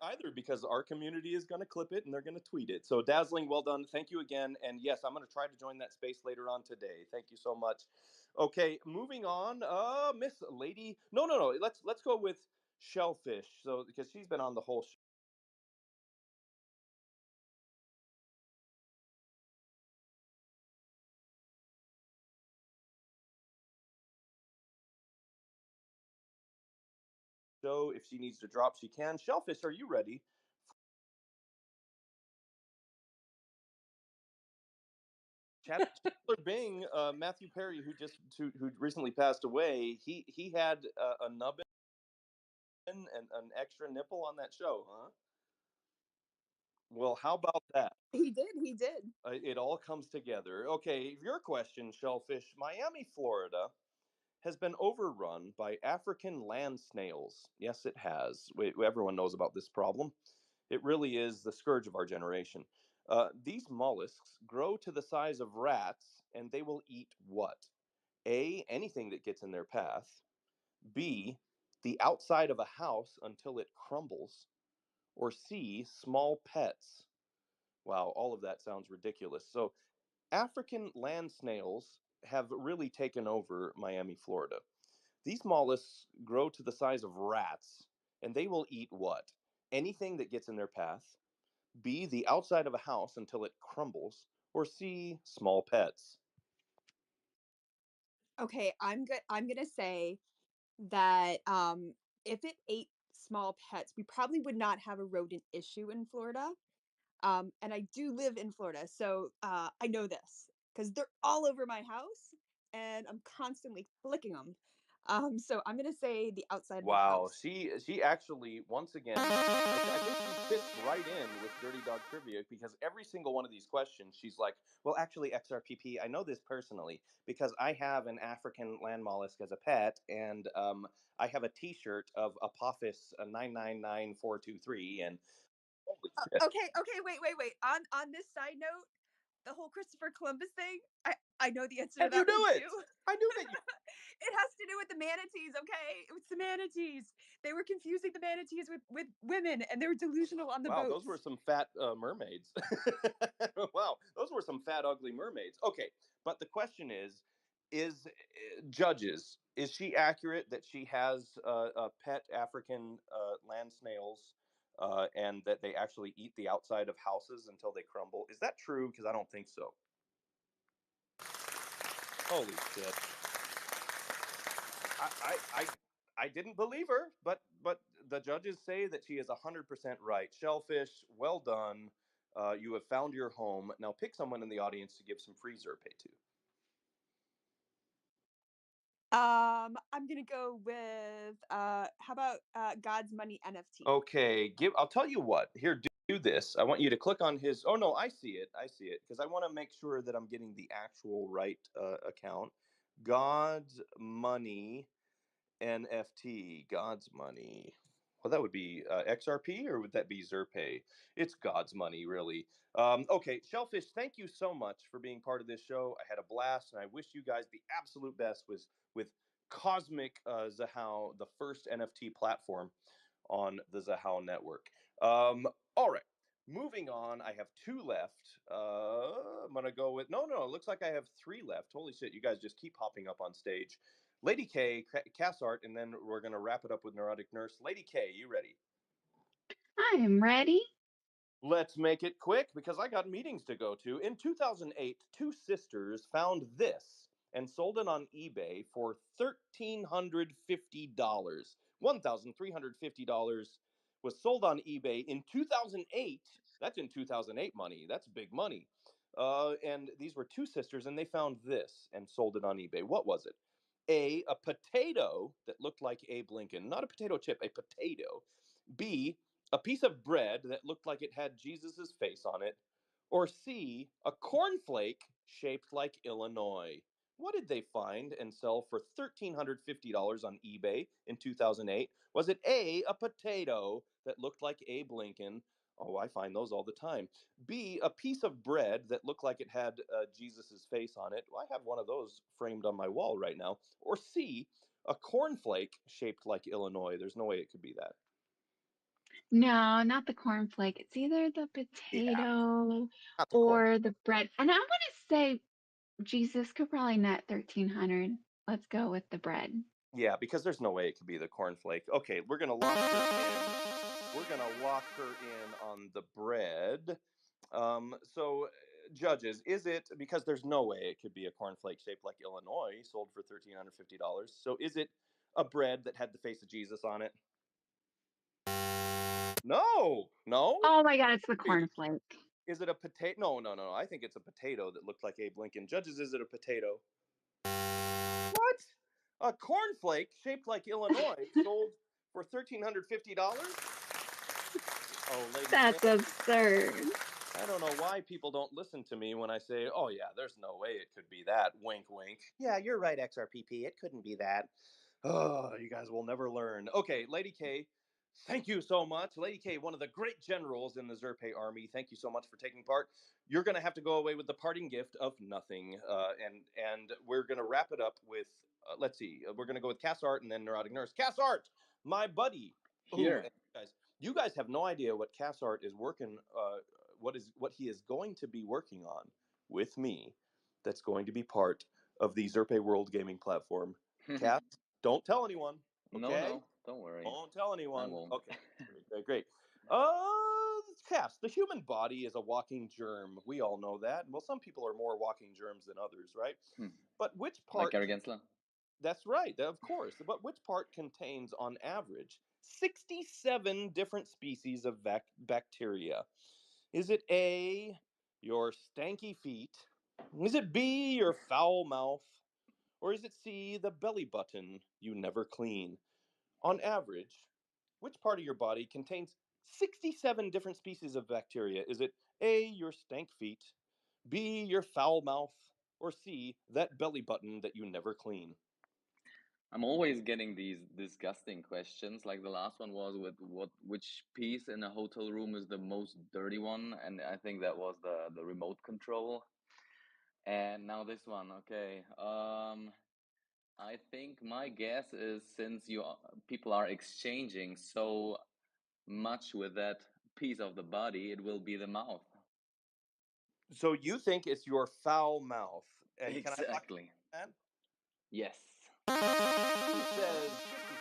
either, because our community is going to clip it and they're going to tweet it. So Dazzling, well done. Thank you again. And yes, I'm going to try to join that space later on today. Thank you so much. Okay, moving on. Miss Lady. No. Let's go with Shellfish. So because she's been on the whole show. If she needs to drop, she can. Shellfish, are you ready? Chandler Bing, Matthew Perry, who recently passed away, he had a nubbin and an extra nipple on that show, huh? Well, how about that? He did. It all comes together. Okay, your question, Shellfish. Miami, Florida, has been overrun by African land snails. Yes, it has. Everyone knows about this problem. It really is the scourge of our generation. These mollusks grow to the size of rats, and they will eat what? A, anything that gets in their path. B, the outside of a house until it crumbles. Or C, small pets. Wow, all of that sounds ridiculous. So, African land snails have really taken over Miami, Florida. These mollusks grow to the size of rats, and they will eat what? Anything that gets in their path. B, the outside of a house until it crumbles. Or C, small pets. Okay, I'm gonna say that if it ate small pets, we probably would not have a rodent issue in Florida. And I do live in Florida, so I know this because they're all over my house, and I'm constantly flicking them. So I'm gonna say the outside of the Wow, house. she actually, once again, I think she fits right in with Dirty Dog Trivia, because every single one of these questions, she's like, well, actually, XRPP, I know this personally because I have an African land mollusk as a pet, and I have a T-shirt of Apophis 999423, and holy shit. Okay, wait. On this side note, the whole Christopher Columbus thing, I know the answer to And you that one knew it! too. I knew that you... It has to do with the manatees, okay? It's the manatees. They were confusing the manatees with women, and they were delusional on the Wow, boats. those were some fat mermaids. Wow, those were some fat, ugly mermaids. Okay, but the question is judges, is she accurate that she has pet African land snails and that they actually eat the outside of houses until they crumble? Is that true? Because I don't think so. Holy shit. I didn't believe her, but the judges say that she is 100% right. Shellfish, well done. You have found your home. Now pick someone in the audience to give some free Zerpaay to. I'm gonna go with how about God's Money NFT? Okay, I'll tell you what. Here, do this. I want you to click on his. Oh no, I see it. Because I want to make sure that I'm getting the actual right account. God's Money NFT, God's Money. Well, that would be XRP, or would that be Zerpaay? It's God's Money, really. Okay, Shellfish, thank you so much for being part of this show. I had a blast, and I wish you guys the absolute best with Cosmic Zerpaay, the first NFT platform. on the Zahao Network. All right. Moving on, I have two left. I'm gonna go with no. It looks like I have three left. Holy shit! You guys just keep popping up on stage. Lady K, Cass Art, and then we're gonna wrap it up with Neurotic Nurse. Lady K, you ready? I am ready. Let's make it quick because I got meetings to go to. In 2008, two sisters found this and sold it on eBay for $1,350. $1,350 was sold on eBay in 2008. That's in 2008 money. That's big money. And these were two sisters, and they found this and sold it on eBay. What was it? A potato that looked like Abe Lincoln, not a potato chip, a potato. B, a piece of bread that looked like it had Jesus's face on it. Or C, a cornflake shaped like Illinois. What did they find and sell for $1,350 on eBay in 2008? Was it A, a potato that looked like Abe Lincoln? Oh, I find those all the time. B, a piece of bread that looked like it had Jesus's face on it. Well, I have one of those framed on my wall right now. Or C, a cornflake shaped like Illinois. There's no way it could be that. No, not the cornflake. It's either the Yeah, potato not the corn. or the bread. And I want to say Jesus could probably net 1,300. Let's go with the bread. Yeah, because there's no way it could be the cornflake. Okay, we're gonna lock her in. We're gonna lock her in on the bread. So judges, is it because there's no way it could be a cornflake shaped like Illinois sold for $1,350? So is it a bread that had the face of Jesus on it? No. Oh my God, it's the cornflake. Is it a potato? No. I think it's a potato that looked like Abe Lincoln. Judges, is it a potato? What? A cornflake shaped like Illinois sold for $1,350? Oh, lady, That's absurd. I don't know why people don't listen to me when I say, "Oh yeah, there's no way it could be that." Wink, wink. Yeah, you're right, XRPP. It couldn't be that. Oh, you guys will never learn. Okay, Lady K, thank you so much. Lady K, one of the great generals in the Zerpaay army. Thank you so much for taking part. You're going to have to go away with the parting gift of nothing. And we're going to wrap it up with, let's see, we're going to go with Cass Art and then Neurotic Nurse. Cass Art, my buddy. Ooh, Here. you guys have no idea what Cass Art is working, what he is going to be working on with me that's going to be part of the Zerpaay World Gaming platform. Cass, don't tell anyone. Okay? No, don't worry. Don't tell anyone. I won't. Okay. Great. Cass, the human body is a walking germ. We all know that. Well, some people are more walking germs than others, right? But which part? Like Gary Gensler? That's right, of course. But which part contains, on average, 67 different species of bacteria? Is it A, your stanky feet? Is it B, your foul mouth? Or is it C, the belly button you never clean? On average, which part of your body contains 67 different species of bacteria? Is it A, your stank feet, B, your foul mouth, or C, that belly button that you never clean? I'm always getting these disgusting questions. Like the last one was with which piece in a hotel room is the most dirty one, and I think that was the remote control. And now this one, okay. I think my guess is since people are exchanging so much with that piece of the body, it will be the mouth. So you think it's your foul mouth? And Exactly. Can I Yes. Who says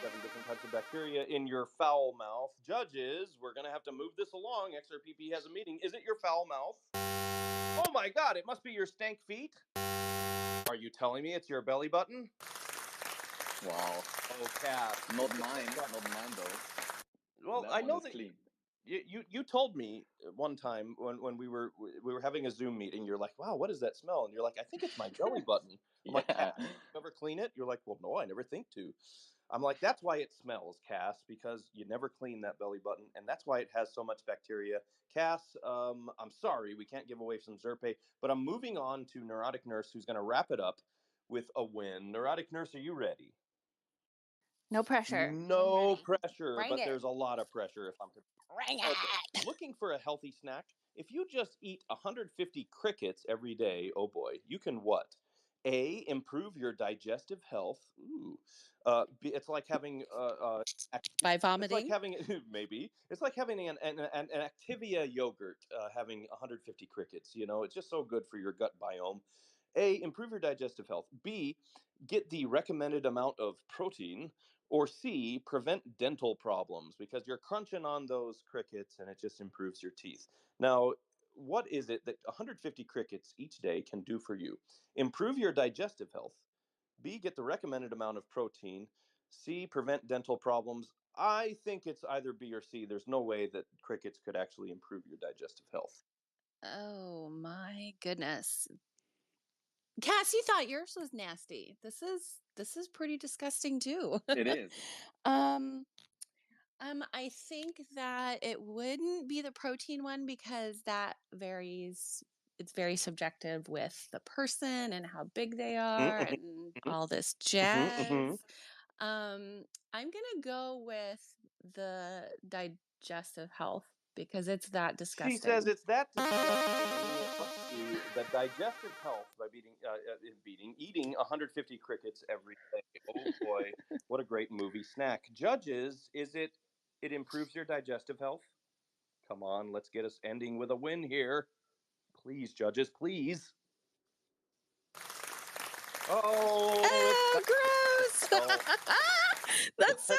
67 different types of bacteria in your foul mouth? Judges, we're going to have to move this along. XRPP has a meeting. Is it your foul mouth? Oh my God, it must be your stank feet. Are you telling me it's your belly button? Wow. Oh, Cass. Not mine though. Well, that I one know is that clean. you told me one time when we were having a Zoom meeting. You're like, "Wow, what is that smell?" And you're like, "I think it's my belly button." I'm like, "Cass, you ever clean it?" You're like, "Well, no, I never think to." I'm like, "That's why it smells, Cass, because you never clean that belly button, and that's why it has so much bacteria." Cass, I'm sorry, we can't give away some Zerpaay, but I'm moving on to Neurotic Nurse, who's going to wrap it up with a win. Neurotic Nurse, are you ready? No pressure. No pressure, Bring but it. there's a lot of pressure if I'm Bring okay. it. Looking for a healthy snack? If you just eat 150 crickets every day, oh boy, you can what? A, improve your digestive health. Ooh. It's like having By it's like vomiting? having maybe it's like having an Activia yogurt, having 150 crickets. You know, it's just so good for your gut biome. A, improve your digestive health. B, get the recommended amount of protein. Or C, prevent dental problems because you're crunching on those crickets and it just improves your teeth. Now, what is it that 150 crickets each day can do for you? Improve your digestive health. B, get the recommended amount of protein. C, prevent dental problems. I think it's either B or C. There's no way that crickets could actually improve your digestive health. Oh my goodness. Cass, you thought yours was nasty. This is pretty disgusting too. It is. um I think that it wouldn't be the protein one because that varies. It's very subjective with the person and how big they are Mm-hmm, and all this mm-hmm, jazz. mm-hmm. I'm gonna go with the digestive health because it's that She says disgusting. it's that disgusting. Let's see, the digestive health by eating 150 crickets every day. Oh boy, what a great movie snack. Judges, it improves your digestive health? Come on, let's get us ending with a win here. Please, judges, please. Oh, it's Oh, not. gross! Well, That's so you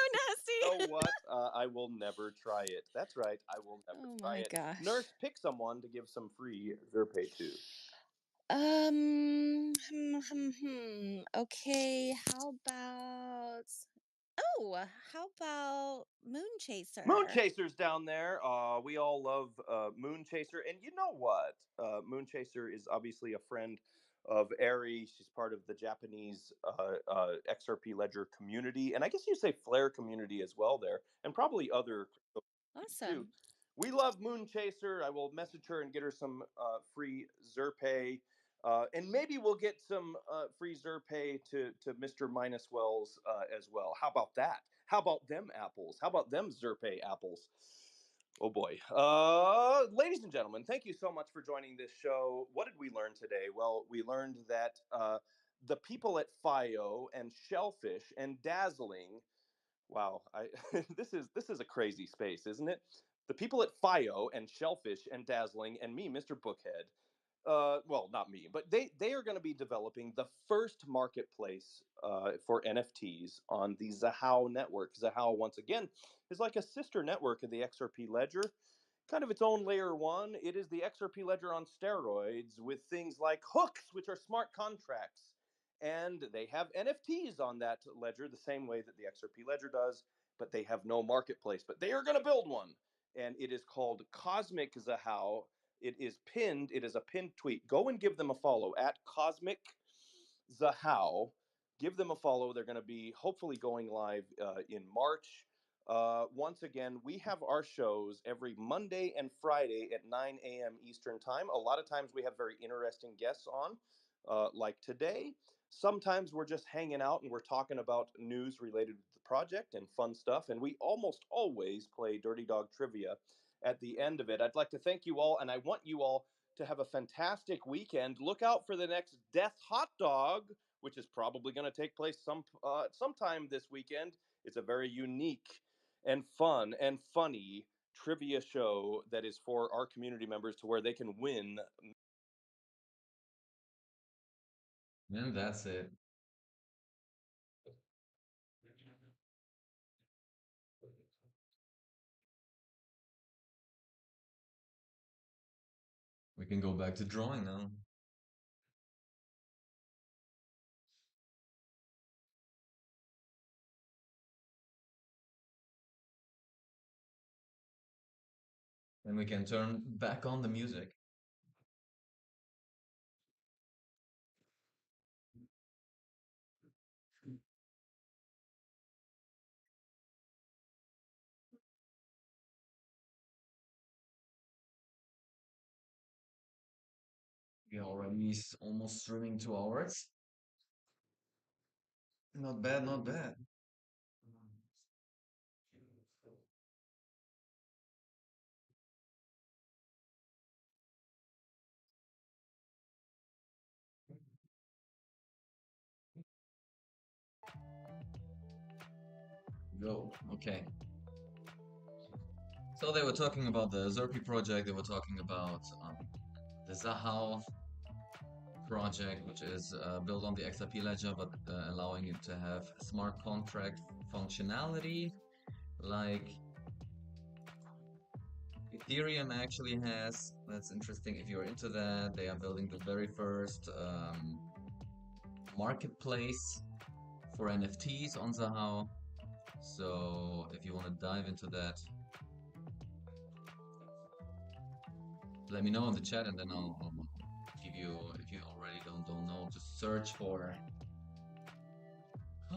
know nasty. what? I will never try it. That's right. I will never Oh try my it. gosh. Nurse, pick someone to give some free Zerpaay to. Okay, how about how about Moon Moon Chaser? Chaser's down there. We all love Moon Chaser. And you know what? Moon Chaser is obviously a friend of Ari. She's part of the Japanese XRP Ledger community. And I guess you say Flare community as well there. And probably other too. Awesome. We love Moon Chaser. I will message her and get her some free Zerpay. And maybe we'll get some free Zerpay to Mr. Minus Wells as well. How about that? How about them apples? How about them Zerpay apples? Oh boy. Ladies and gentlemen, thank you so much for joining this show. What did we learn today? Well, we learned that the people at FIO and Shellfish and Dazzling. Wow, I this is a crazy space, isn't it? The people at FIO and Shellfish and Dazzling and me, Mr. Bookhead. Well, not me, but they are going to be developing the first marketplace for NFTs on the Zahao network. Zahao, once again, is like a sister network of the XRP Ledger, kind of its own layer one. It is the XRP Ledger on steroids with things like hooks, which are smart contracts. And they have NFTs on that ledger the same way that the XRP Ledger does, but they have no marketplace. But they are going to build one. And it is called Cosmic Zahao. It is pinned. It is a pinned tweet. Go and give them a follow at Cosmic Zahao. Give them a follow. They're going to be hopefully going live in March. Once again, we have our shows every Monday and Friday at 9 a.m. Eastern Time. A lot of times we have very interesting guests on, like today. Sometimes we're just hanging out and we're talking about news related to the project and fun stuff. And we almost always play Dirty Dog Trivia at the end of it. I'd like to thank you all, and I want you all to have a fantastic weekend. Look out for the next Death Hot Dog, which is probably going to take place sometime this weekend. It's a very unique and fun and funny trivia show that is for our community members to where they can win. And that's it. We can go back to drawing now. And we can turn back on the music. We already almost streaming 2 hours. Not bad, not bad. Go. Okay. So they were talking about the Zerpaay project. They were talking about the Zahao project, which is built on the XRP ledger, but allowing you to have smart contract functionality like Ethereum actually has. That's interesting. If you're into that, they are building the very first marketplace for NFTs on Zahao. So if you want to dive into that, let me know in the chat, and then I'll give you. If you already don't know, just search for.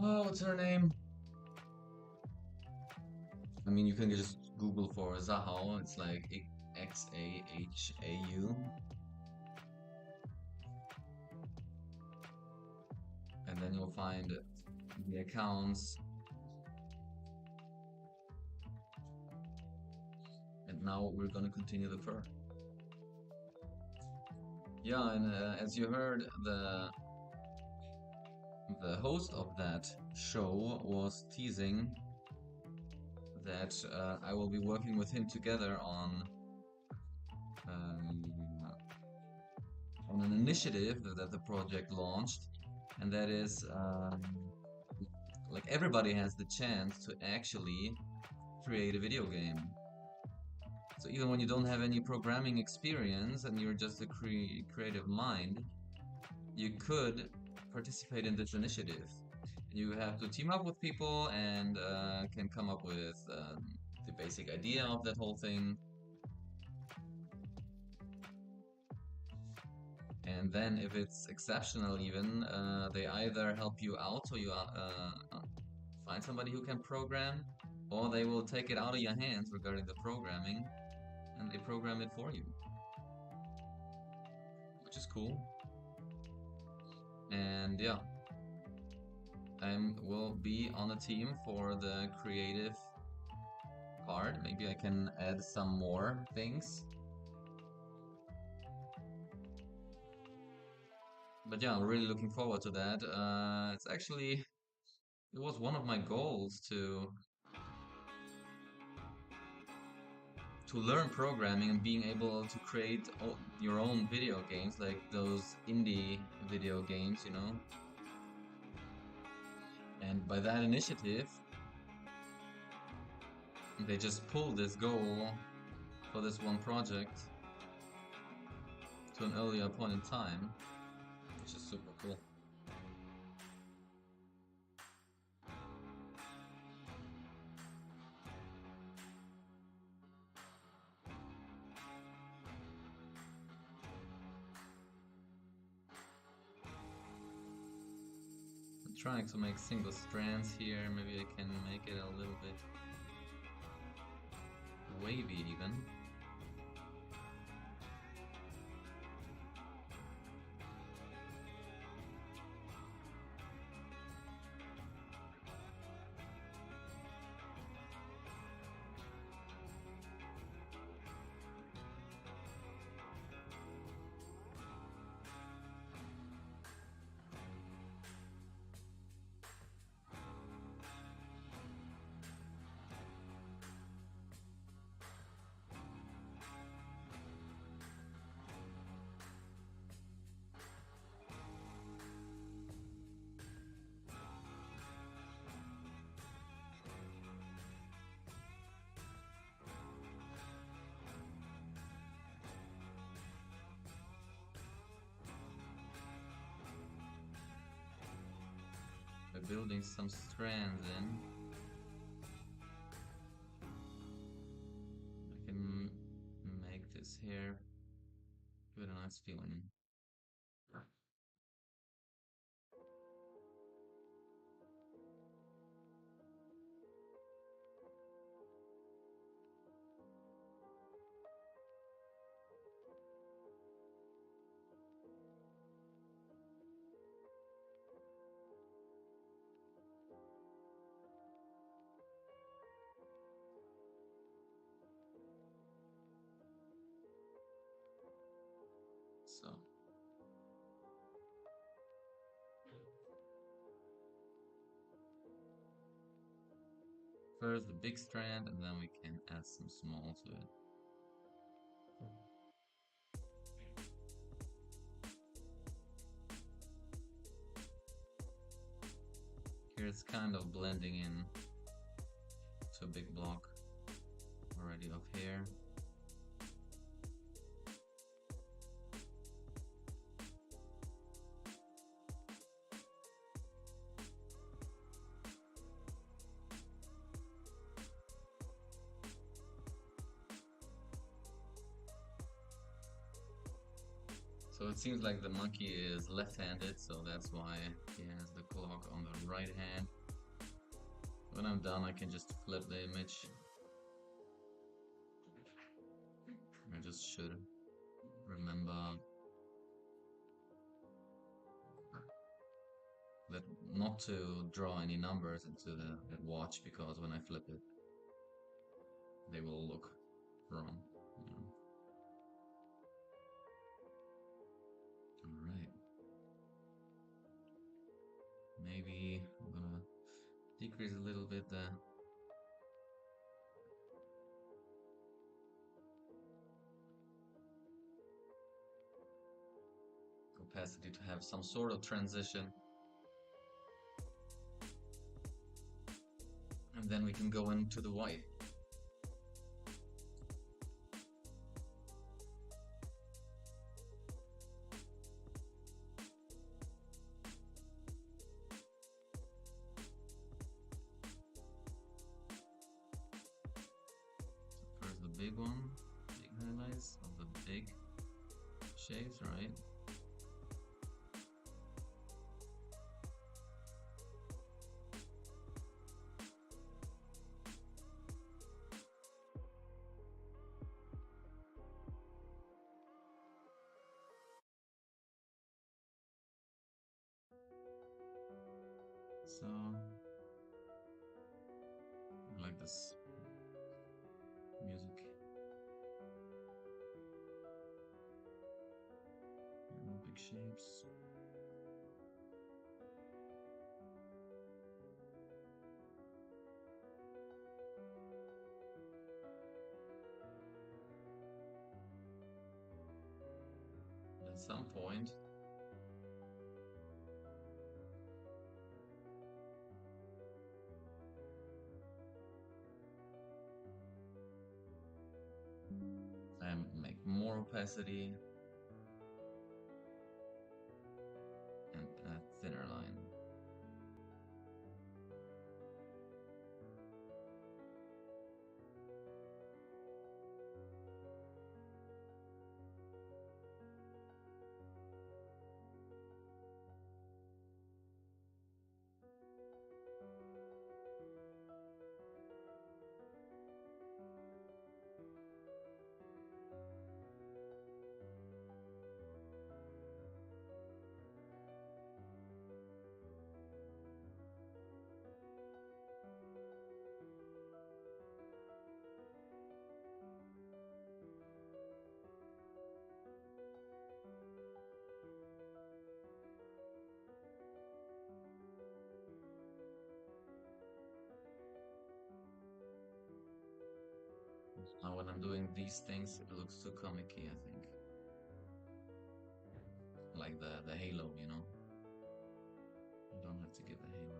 Oh, what's her name? I mean, you can just Google for Zahao. It's like Xahau, and then you'll find the accounts. And now we're gonna continue the fur. Yeah, and as you heard, the host of that show was teasing that I will be working with him together on an initiative that the project launched, and that is like everybody has the chance to actually create a video game. So even when you don't have any programming experience and you're just a creative mind, you could participate in this initiative. You have to team up with people and can come up with the basic idea of that whole thing. And then if it's exceptional even, they either help you out so you find somebody who can program, or they will take it out of your hands regarding the programming and they program it for you, which is cool. And yeah, I will be on a team for the creative part. Maybe I can add some more things. But yeah, I'm really looking forward to that. It was one of my goals to learn programming and being able to create your own video games, like those indie video games, you know. And by that initiative, they just pulled this goal for this one project to an earlier point in time, which is super cool. I'm trying to make single strands here. Maybe I can make it a little bit wavy even. By building some strands in, I can make this hair give it a nice feeling. So first the big strand, and then we can add some small to it. Here it's kind of blending in to a big block already of hair. So it seems like the monkey is left-handed, so that's why he has the clock on the right hand. When I'm done, I can just flip the image. I just should remember that not to draw any numbers into the watch, because when I flip it, they will look wrong. You know? All right. Maybe I'm gonna decrease a little bit the opacity to have some sort of transition. And then we can go into the white. So first the big one, big highlights of the big shapes, right? So I like this music. No big shapes. At some point, I make more opacity and a thinner line. Now when I'm doing these things, it looks too comic-y, I think. Like the halo, you know? You don't have to give the halo.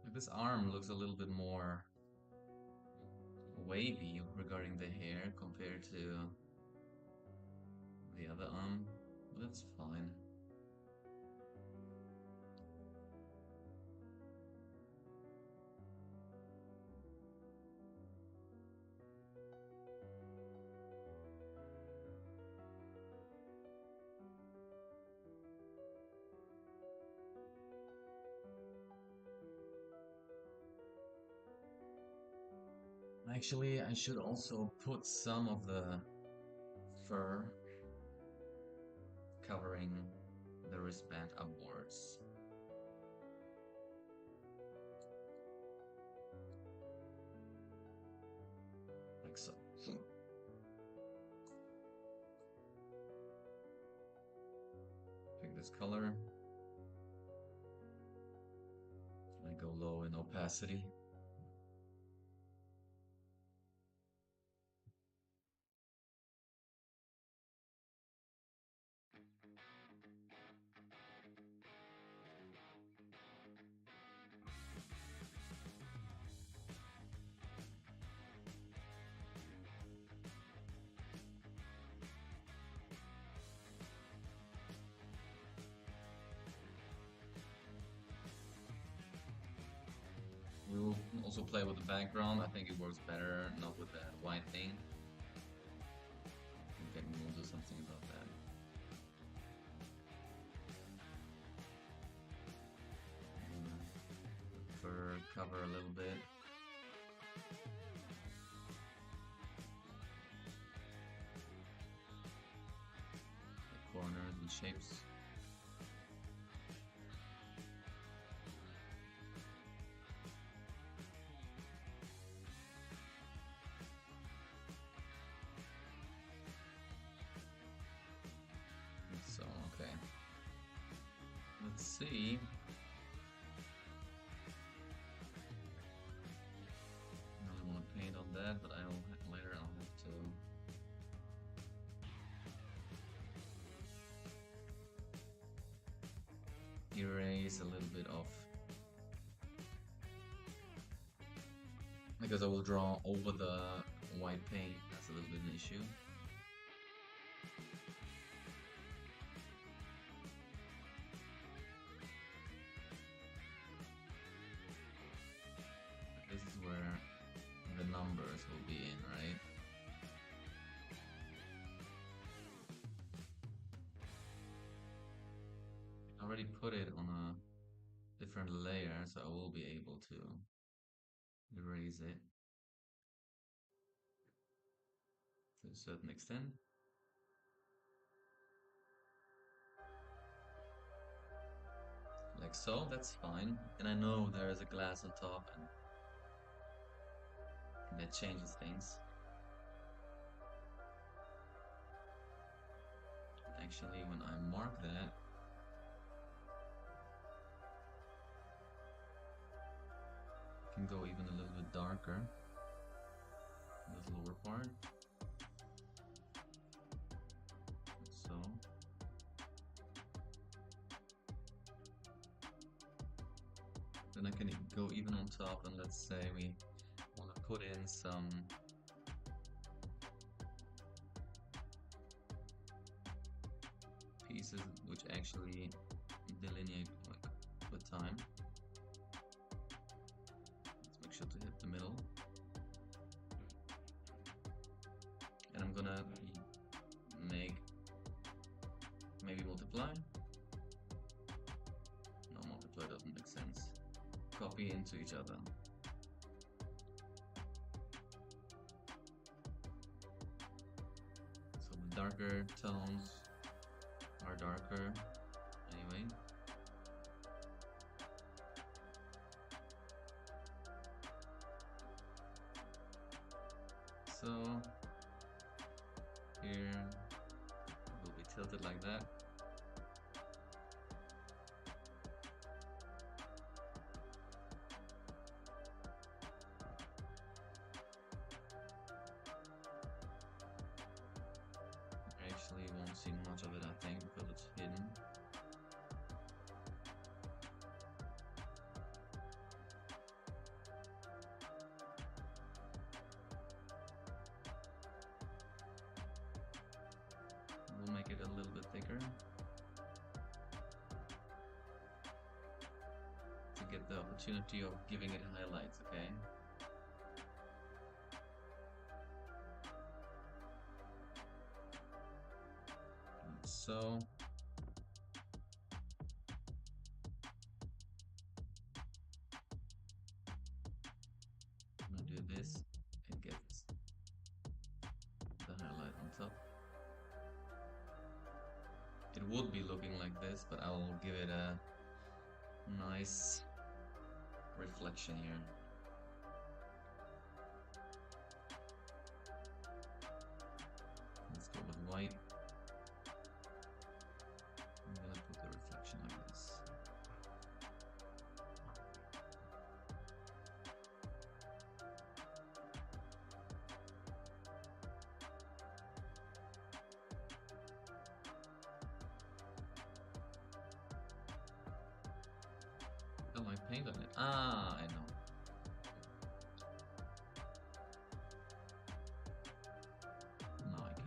Like this arm looks a little bit more wavy regarding the hair compared to the other arm, but that's fine. Actually, I should also put some of the fur covering the wristband upwards. this color. I go low in opacity. We will also play with the background. I think it works better not with that white thing. Okay, we'll do something about that. For cover a little bit. The corners and shapes. So, okay. Let's see. I really want to paint on that, but later I'll have to erase a little bit of, because I will draw over the white paint. That's a little bit an issue. This is where the numbers will be in, right? I already put it on a different layer, so I will be able to erase it to a certain extent. Like so, that's fine. And I know there is a glass on top and that changes things. Actually, when I mark that, I can go even a little bit darker. This lower part. Like so. Then I can go even on top, and let's say we want to put in some pieces which actually delineate like with time. Let's make sure to hit the middle. And I'm gonna make, maybe multiply. No, multiply doesn't make sense. Copy into each other. So the darker tones are darker anyway. So here it will be tilted like that. Actually, you won't see much of it, I think, because it's hidden. We'll make it a little bit thicker to get the opportunity of giving it highlights, okay? So I'm gonna do this, it gets the highlight on top. It would be looking like this, but I will give it a nice reflection here. Let's go with white. I'm gonna put the paint on it? Ah, I know. No, I can't.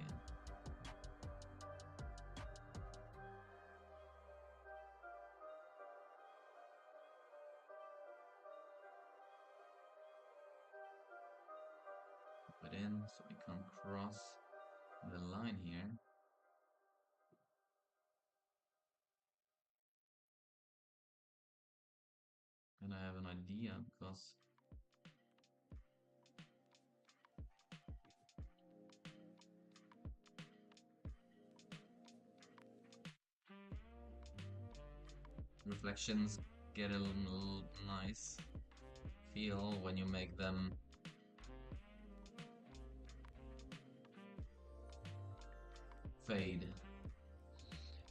Put it in so we can't cross the line here. And I have an idea because reflections get a little nice feel when you make them fade.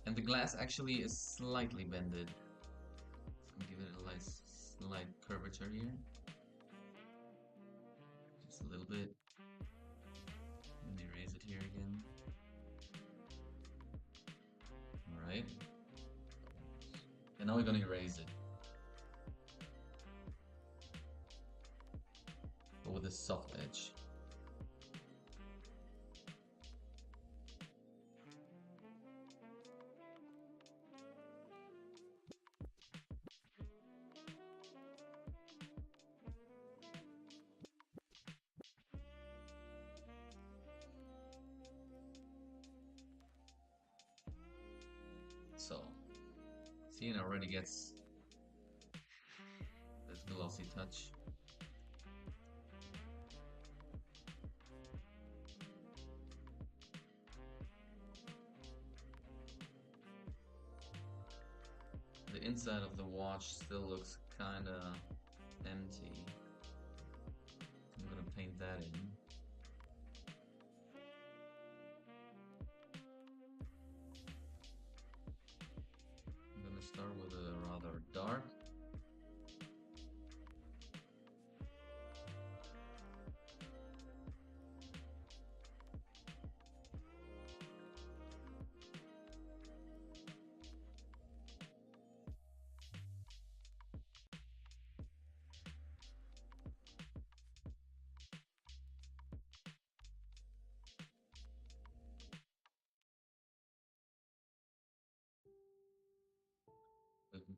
And the glass actually is slightly bended. So I'll give it a nice slight curvature here. Just a little bit. And erase it here again. Alright. And now we're gonna erase it. But with a soft edge. So, see, it already gets this glossy touch. The inside of the watch still looks kinda empty. I'm gonna paint that in. I'm gonna start with a rather dark.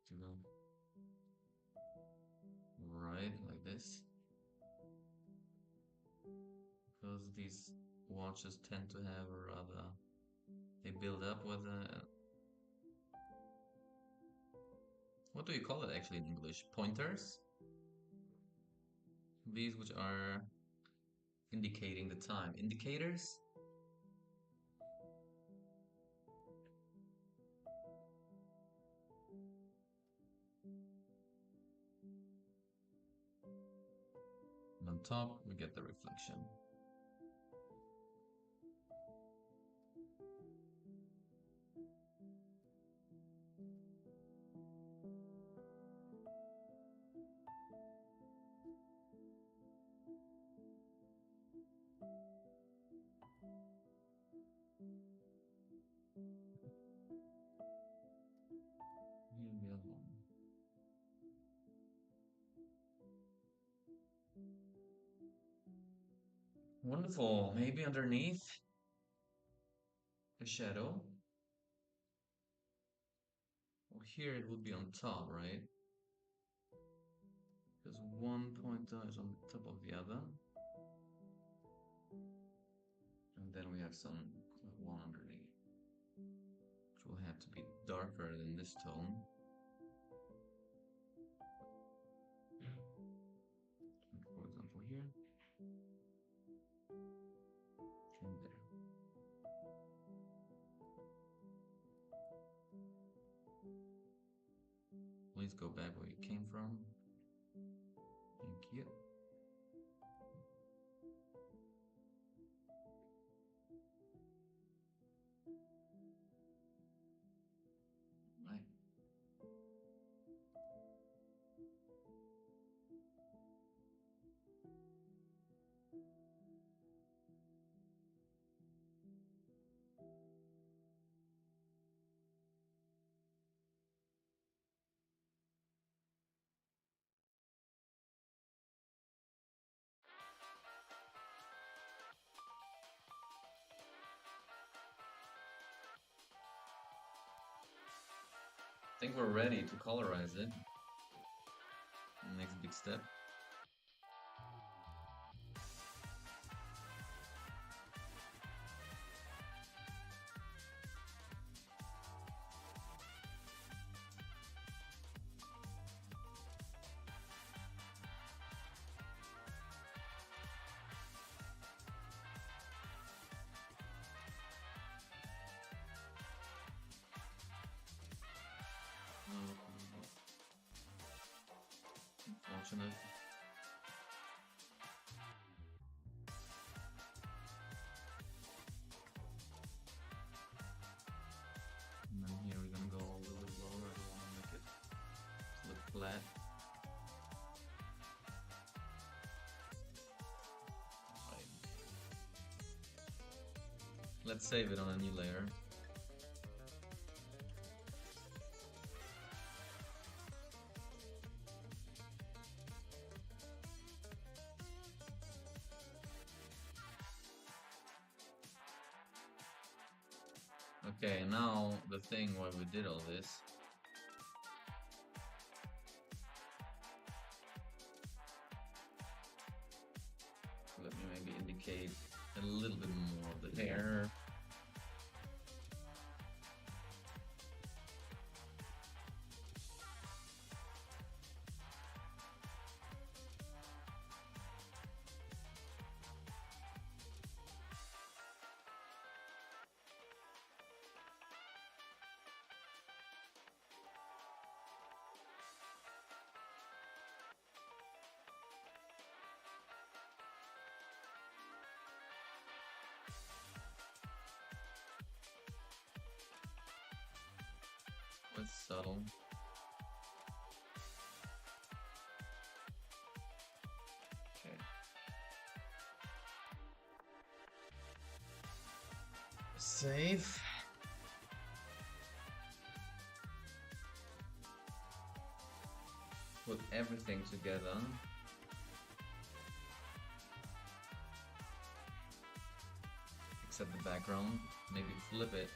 To go right like this, because these watches tend to have a rather, they build up with a, what do you call it actually in English? Pointers? These which are indicating the time. Indicators? And on top we get the reflection. Here's the other one. Wonderful. Maybe underneath a shadow. Well, here it would be on top, right? Because one pointer is on top of the other. And then we have some one underneath, which will have to be darker than this tone. For example, here and there. Please go back where you came from. Thank you. Right. think we're ready to colorize it. Next big step. Unfortunate. And then here we're gonna go a little bit lower. I don't want to make it look flat. Right. Let's save it on a new layer. Okay, now the thing why we did all this. Let me maybe indicate a little bit more of the hair. Quite subtle. Okay. Save. Put everything together. Except the background. Maybe flip it.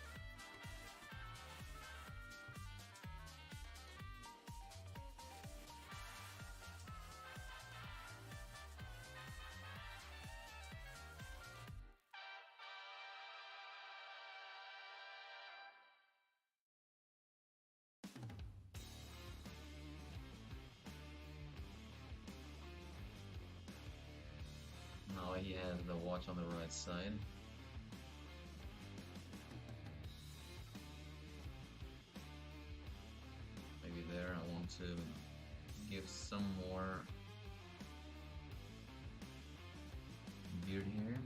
Now he has the watch on the right side. Maybe there I want to give some more beard here.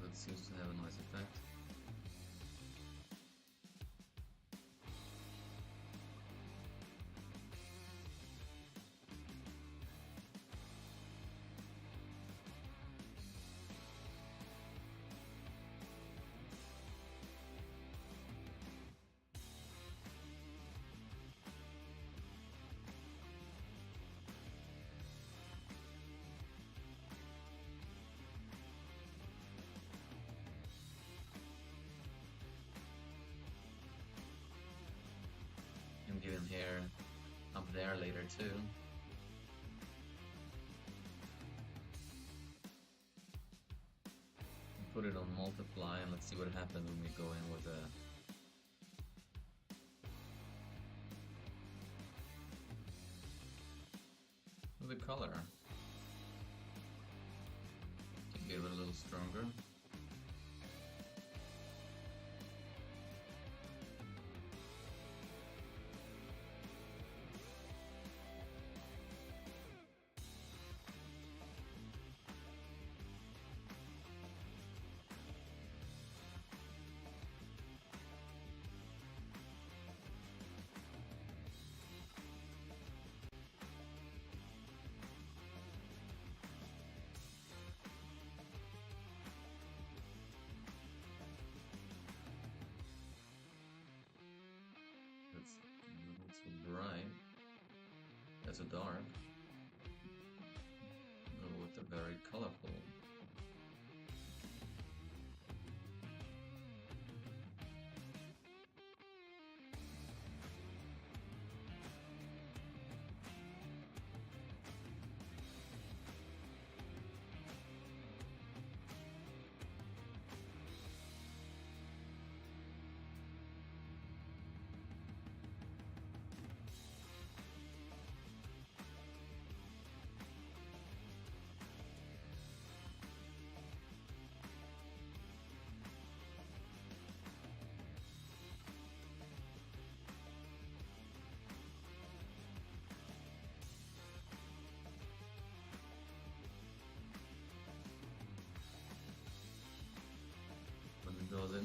That seems to have a nice effect. I'm giving hair up there later too. Put it on multiply and let's see what happens when we go in with the color. Can give it a little stronger. That's too bright. That's a dark. Go with the very colorful.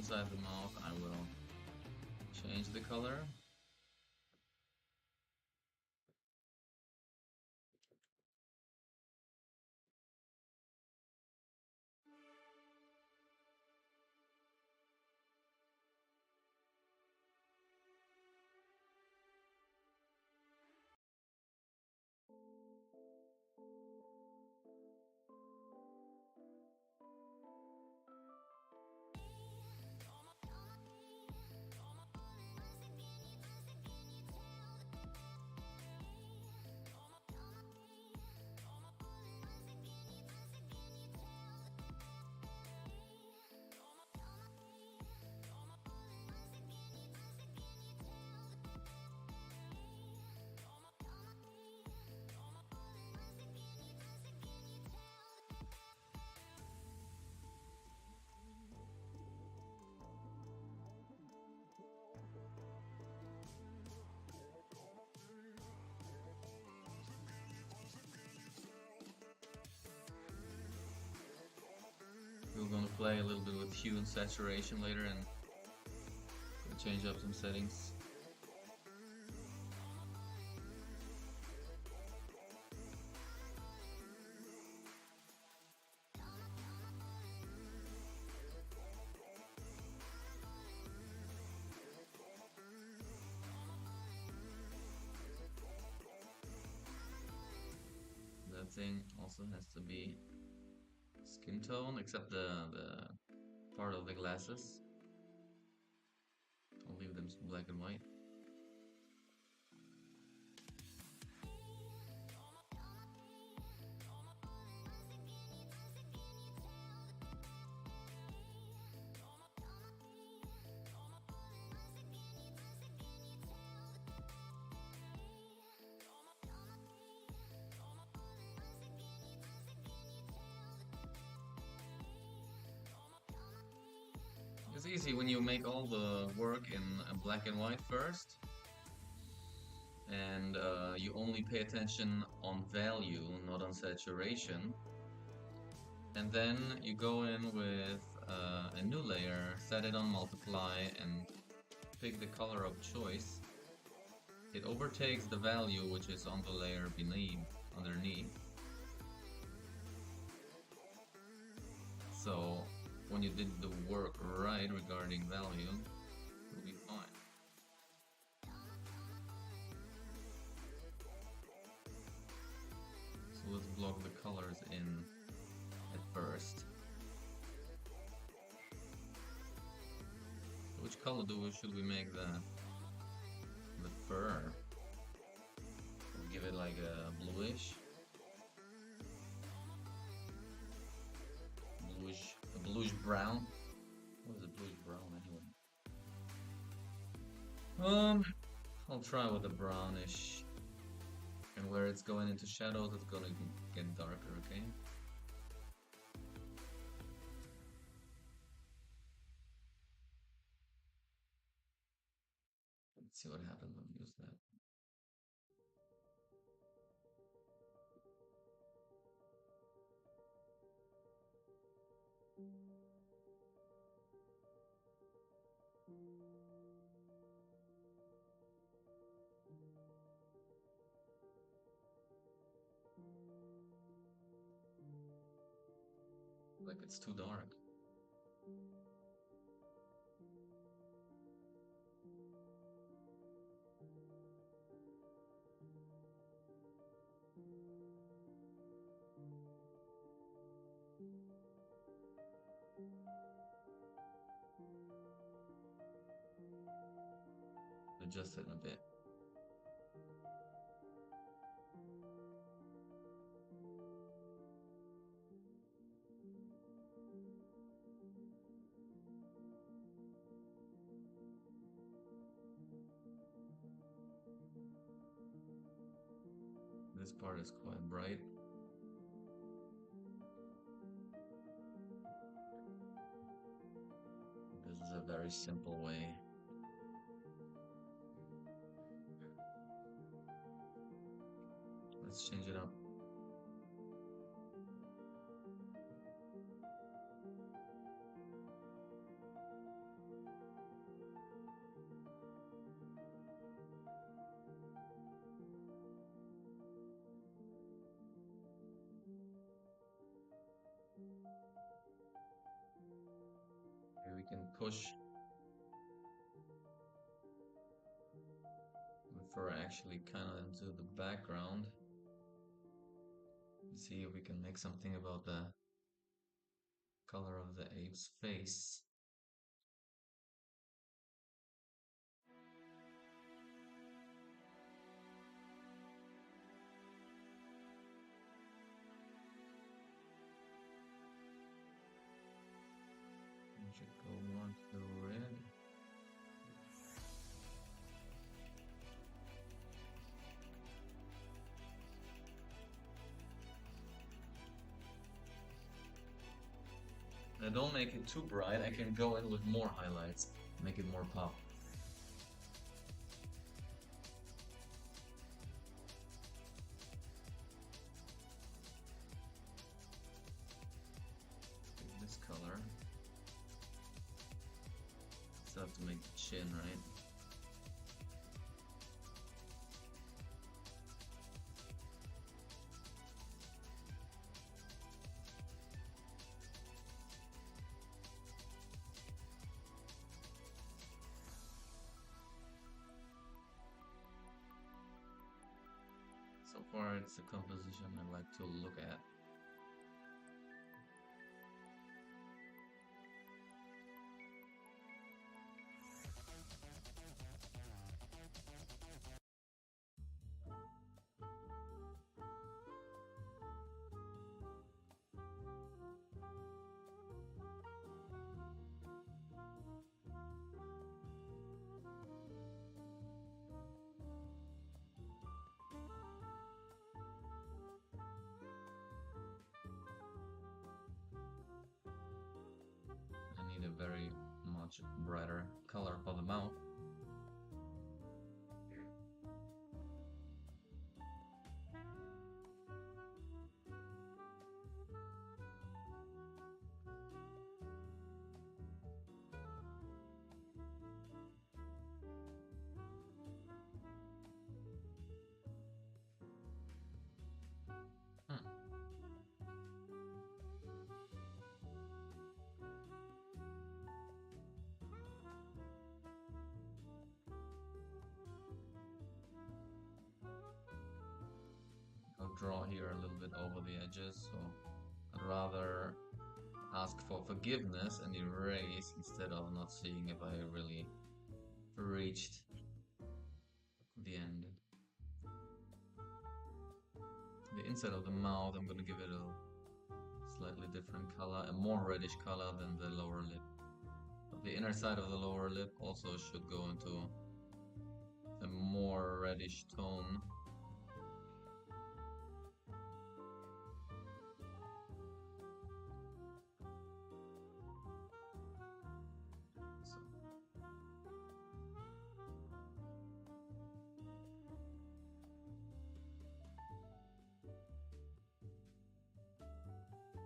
inside the mouth, I will change the color. We're gonna play a little bit with hue and saturation later and change up some settings. That thing also has to be skin tone, except the part of the glasses. I'll leave them black and white. It's easy when you make all the work in black and white first, and you only pay attention on value, not on saturation. And then you go in with a new layer, set it on multiply, and pick the color of choice. It overtakes the value which is on the layer underneath. So when you did the work right regarding value, you'll be fine. So let's block the colors in at first. Which color should we make the fur? We'll give it like a bluish. A bluish brown. What is a bluish brown anyway? I'll try with a brownish. And where it's going into shadows, it's gonna get darker, okay? Let's see what happens when we use that. Like it's too dark. Adjust it a bit. This part is quite bright. This is a very simple way. Let's change it up. Here we can push the fur actually kind of into the background. Let's see if we can make something about the color of the ape's face. We should go more to the red. And don't make it too bright. I can go in with more highlights, make it more pop. Take this color. Still have to make the chin, right? So far, it's the composition I like to look at. I need a very much brighter color for the mouth. I'll draw here a little bit over the edges, so I'd rather ask for forgiveness and erase instead of not seeing if I really reached the end. The inside of the mouth, I'm gonna give it a slightly different color, a more reddish color than the lower lip. But the inner side of the lower lip also should go into a more reddish tone.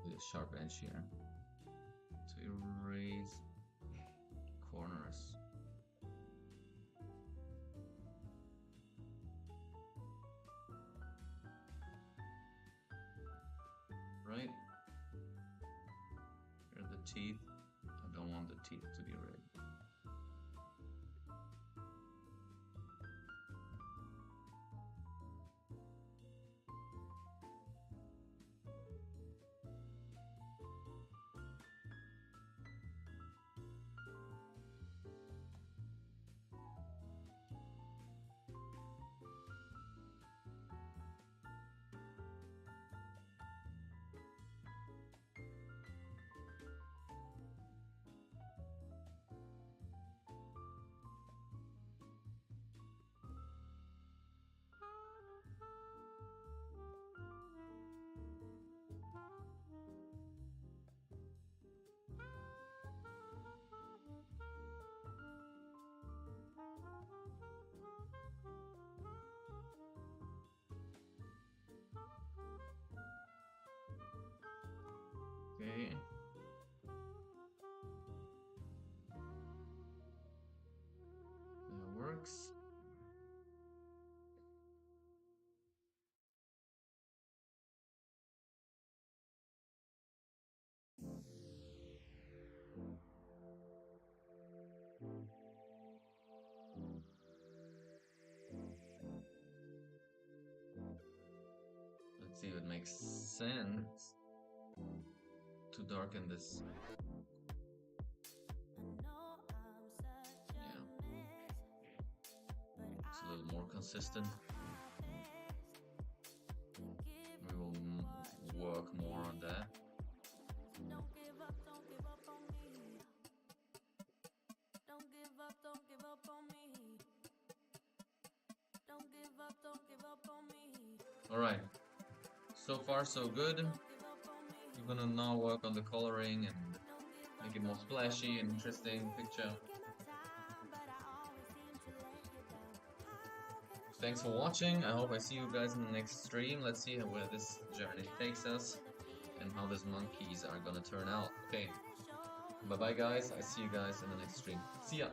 With a sharp edge here to erase corners. Right? Here are the teeth. I don't want the teeth to be red. See if it makes sense to darken this. Yeah, it's a little more consistent. We will work more on that. Don't give up on me. Don't give up on me. Don't give up on me. Alright, so far so good. We're gonna now work on the coloring and make it more splashy and interesting picture. Thanks for watching. I hope I see you guys in the next stream. Let's see where this journey takes us and how these monkeys are gonna turn out. Okay, bye bye guys. I see you guys in the next stream. See ya.